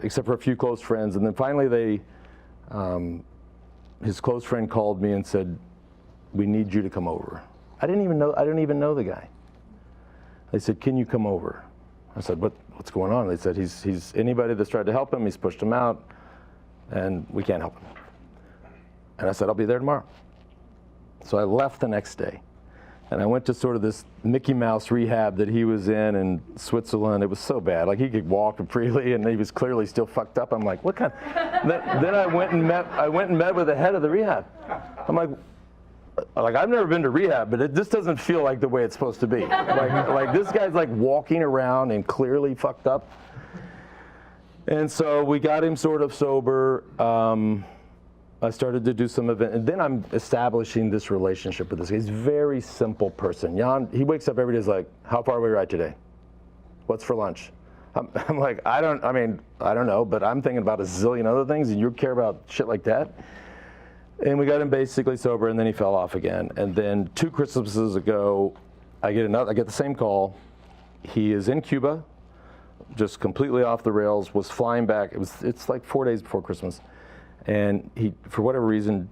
except for a few close friends. And then finally, his close friend called me and said, "We need you to come over." I didn't even know the guy. They said, "Can you come over?" I said, "What's going on?" They said, "He's anybody that's tried to help him, he's pushed him out, and we can't help him." And I said, "I'll be there tomorrow." So I left the next day, and I went to sort of this Mickey Mouse rehab that he was in Switzerland. It was so bad. Like he could walk freely, and he was clearly still fucked up. I'm like, what kind? Then I went and met with the head of the rehab. I'm like I've never been to rehab, but this doesn't feel like the way it's supposed to be. Like this guy's like walking around and clearly fucked up. And so we got him sort of sober. I started to do some event, and then I'm establishing this relationship with this guy. He's a very simple person. Jan, he wakes up every day, he's like, "How far will we ride today? What's for lunch?" I'm like, I don't know, but I'm thinking about a zillion other things, and you care about shit like that? And we got him basically sober, and then he fell off again. And then 2 Christmases ago, I get the same call. He is in Cuba, just completely off the rails, was flying back. It's like 4 days before Christmas. And he, for whatever reason,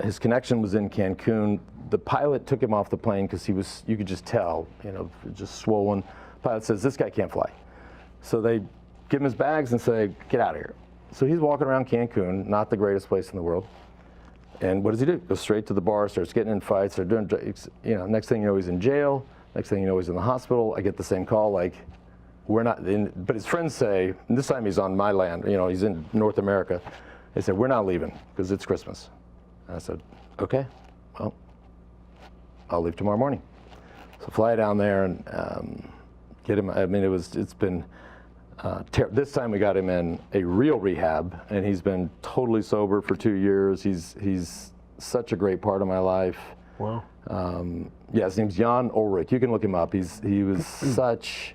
his connection was in Cancun. The pilot took him off the plane because you could just tell, just swollen. The pilot says, "This guy can't fly." So they give him his bags and say, "Get out of here." So he's walking around Cancun, not the greatest place in the world. And what does he do? Goes straight to the bar, starts getting in fights, or doing, next thing you know, he's in jail. Next thing you know, he's in the hospital. I get the same call, like, we're not in, but his friends say, and this time he's on my land, he's in North America. They said, "We're not leaving because it's Christmas." And I said, "Okay, well, I'll leave tomorrow morning." So fly down there and get him. I mean, it's been, this time we got him in a real rehab, and he's been totally sober for 2 years. He's such a great part of my life. Wow. Yeah, his name's Jan Ulrich. You can look him up. He was such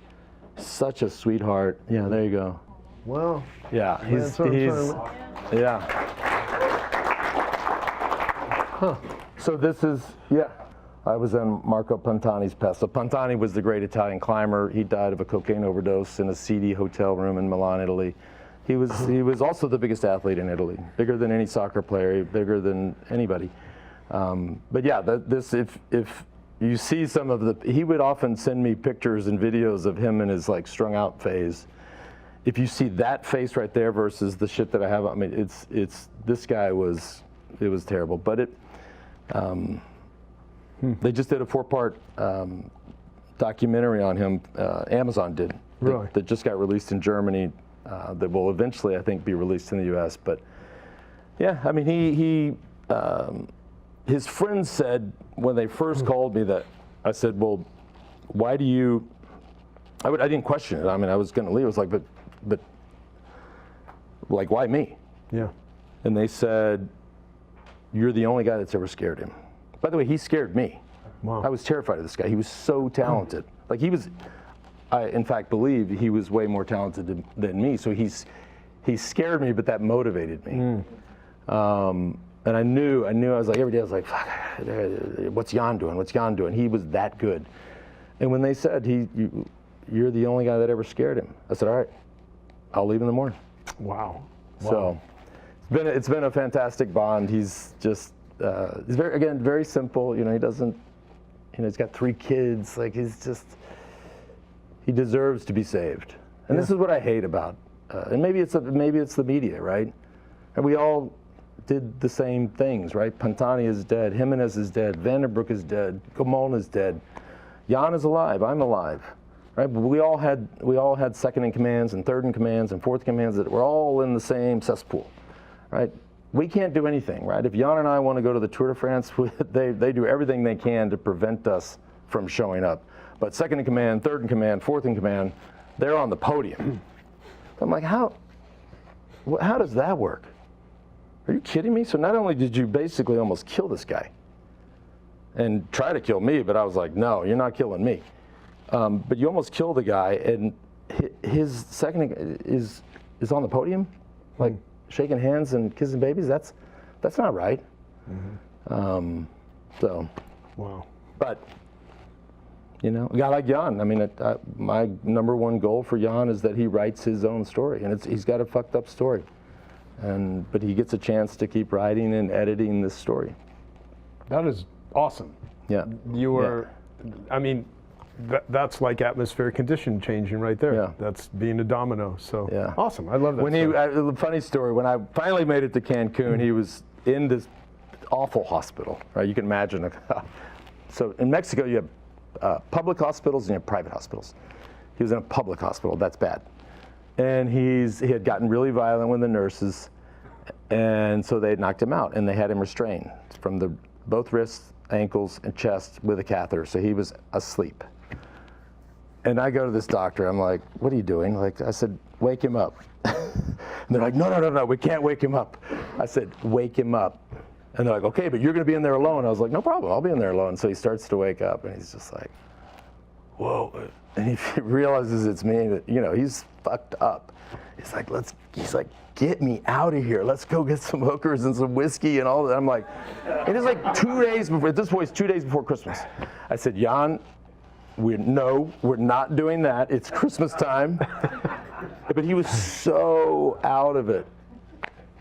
a sweetheart. Yeah, there you go. Wow. Yeah, yeah. Huh. So this is, I was in Marco Pantani's past. So Pantani was the great Italian climber. He died of a cocaine overdose in a seedy hotel room in Milan, Italy. He was also the biggest athlete in Italy, bigger than any soccer player, bigger than anybody. But yeah, if you see some of he would often send me pictures and videos of him in his like strung out phase. If you see that face right there versus the shit that I have, I mean, this guy it was terrible. But they just did a 4-part documentary on him. Amazon did. Really? That just got released in Germany. That will eventually, I think, be released in the U.S. But yeah, I mean, his friends said when they first called me that, I said, well, why do you? I didn't question it. I mean, I was going to leave. I was like, but like, why me? Yeah. And they said, you're the only guy that's ever scared him. By the way, he scared me. Wow. I was terrified of this guy. He was so talented. Like I in fact believe he was way more talented than me. So he scared me, but that motivated me. And I knew, I was like, every day I was like, fuck, what's Jan doing? What's Jan doing? He was that good. And when they said, you're the only guy that ever scared him, I said, all right, I'll leave in the morning. Wow. So it's been a fantastic bond. He's just, he's very simple. You know, he doesn't, you know, he's got 3 kids. Like, he deserves to be saved. And this is what I hate about, and maybe it's the media, right? And we all did the same things, right? Pantani is dead, Jimenez is dead, Vanderbroek is dead, Communal is dead. Jan is alive, I'm alive, right? But we all had second in commands and third in commands and fourth commands that were all in the same cesspool, right? We can't do anything, right? If Jan and I want to go to the Tour de France, they do everything they can to prevent us from showing up. But second in command, third in command, fourth in command, they're on the podium. I'm like, how does that work? Are you kidding me? So not only did you basically almost kill this guy and try to kill me, but I was like, no, you're not killing me. But you almost killed the guy, and his second is on the podium, like shaking hands and kissing babies. That's not right. So, wow. But you know, a guy like Jan, I mean, my #1 goal for Jan is that he writes his own story, and he's got a fucked up story. But he gets a chance to keep writing and editing this story. That is awesome. Yeah. You were, I mean, that's like atmospheric condition changing right there. Yeah. That's being a domino. So yeah. Awesome. I love that. When funny story, when I finally made it to Cancun, he was in this awful hospital, right? You can imagine. So in Mexico, you have public hospitals and you have private hospitals. He was in a public hospital. That's bad. And he had gotten really violent with the nurses, and so they had knocked him out, and they had him restrained from both wrists, ankles, and chest with a catheter, so he was asleep. And I go to this doctor, I'm like, what are you doing? Like, I said, wake him up. And they're like, no, we can't wake him up. I said, wake him up. And they're like, okay, but you're gonna be in there alone. I was like, no problem, I'll be in there alone. So he starts to wake up, and he's just like, whoa. And he realizes it's me, that, you know, he's fucked up. He's like, get me out of here. Let's go get some hookers and some whiskey and all that. I'm like, it is like 2 days before, at this point, it's 2 days before Christmas. I said, Jan, we're not doing that. It's Christmas time. But he was so out of it.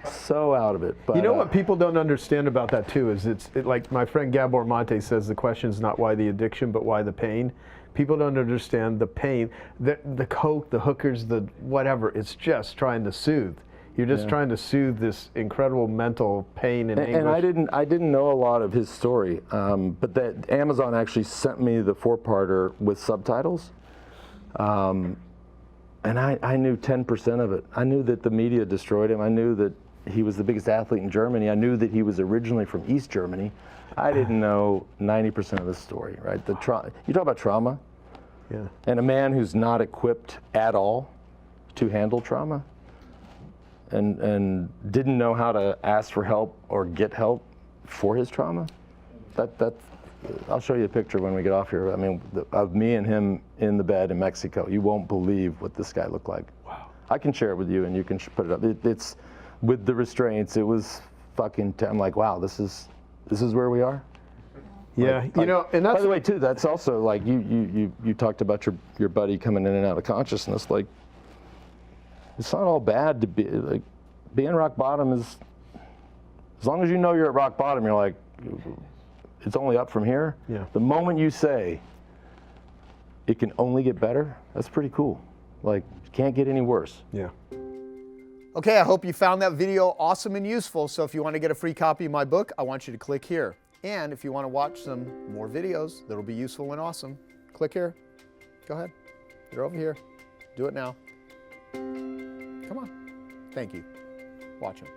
So out of it. But, you know what people don't understand about that too is like my friend Gabor Mate says, the question is not why the addiction, but why the pain. People don't understand the pain. The coke, the hookers, the whatever, it's just trying to soothe. You're just trying to soothe this incredible mental pain and anguish. And I didn't know a lot of his story, but that Amazon actually sent me the 4-parter with subtitles. And I knew 10% of it. I knew that the media destroyed him. I knew that he was the biggest athlete in Germany. I knew that he was originally from East Germany. I didn't know 90% of the story, right? You talk about trauma, and a man who's not equipped at all to handle trauma, and didn't know how to ask for help or get help for his trauma. I'll show you a picture when we get off here. I mean, of me and him in the bed in Mexico. You won't believe what this guy looked like. Wow. I can share it with you, and you can put it up. It's with the restraints. It was fucking. I'm like, wow, this is where we are. Yeah, you know, and that's, by the way, too, that's also like you talked about your buddy coming in and out of consciousness. Like, it's not all bad to be like being rock bottom is. As long as you know you're at rock bottom, you're like, it's only up from here. Yeah. The moment you say it can only get better, that's pretty cool. Like, it can't get any worse. Yeah. Okay, I hope you found that video awesome and useful. So if you want to get a free copy of my book, I want you to click here. And if you want to watch some more videos that'll be useful and awesome, click here. Go ahead. You're over here. Do it now. Come on. Thank you. Watch him.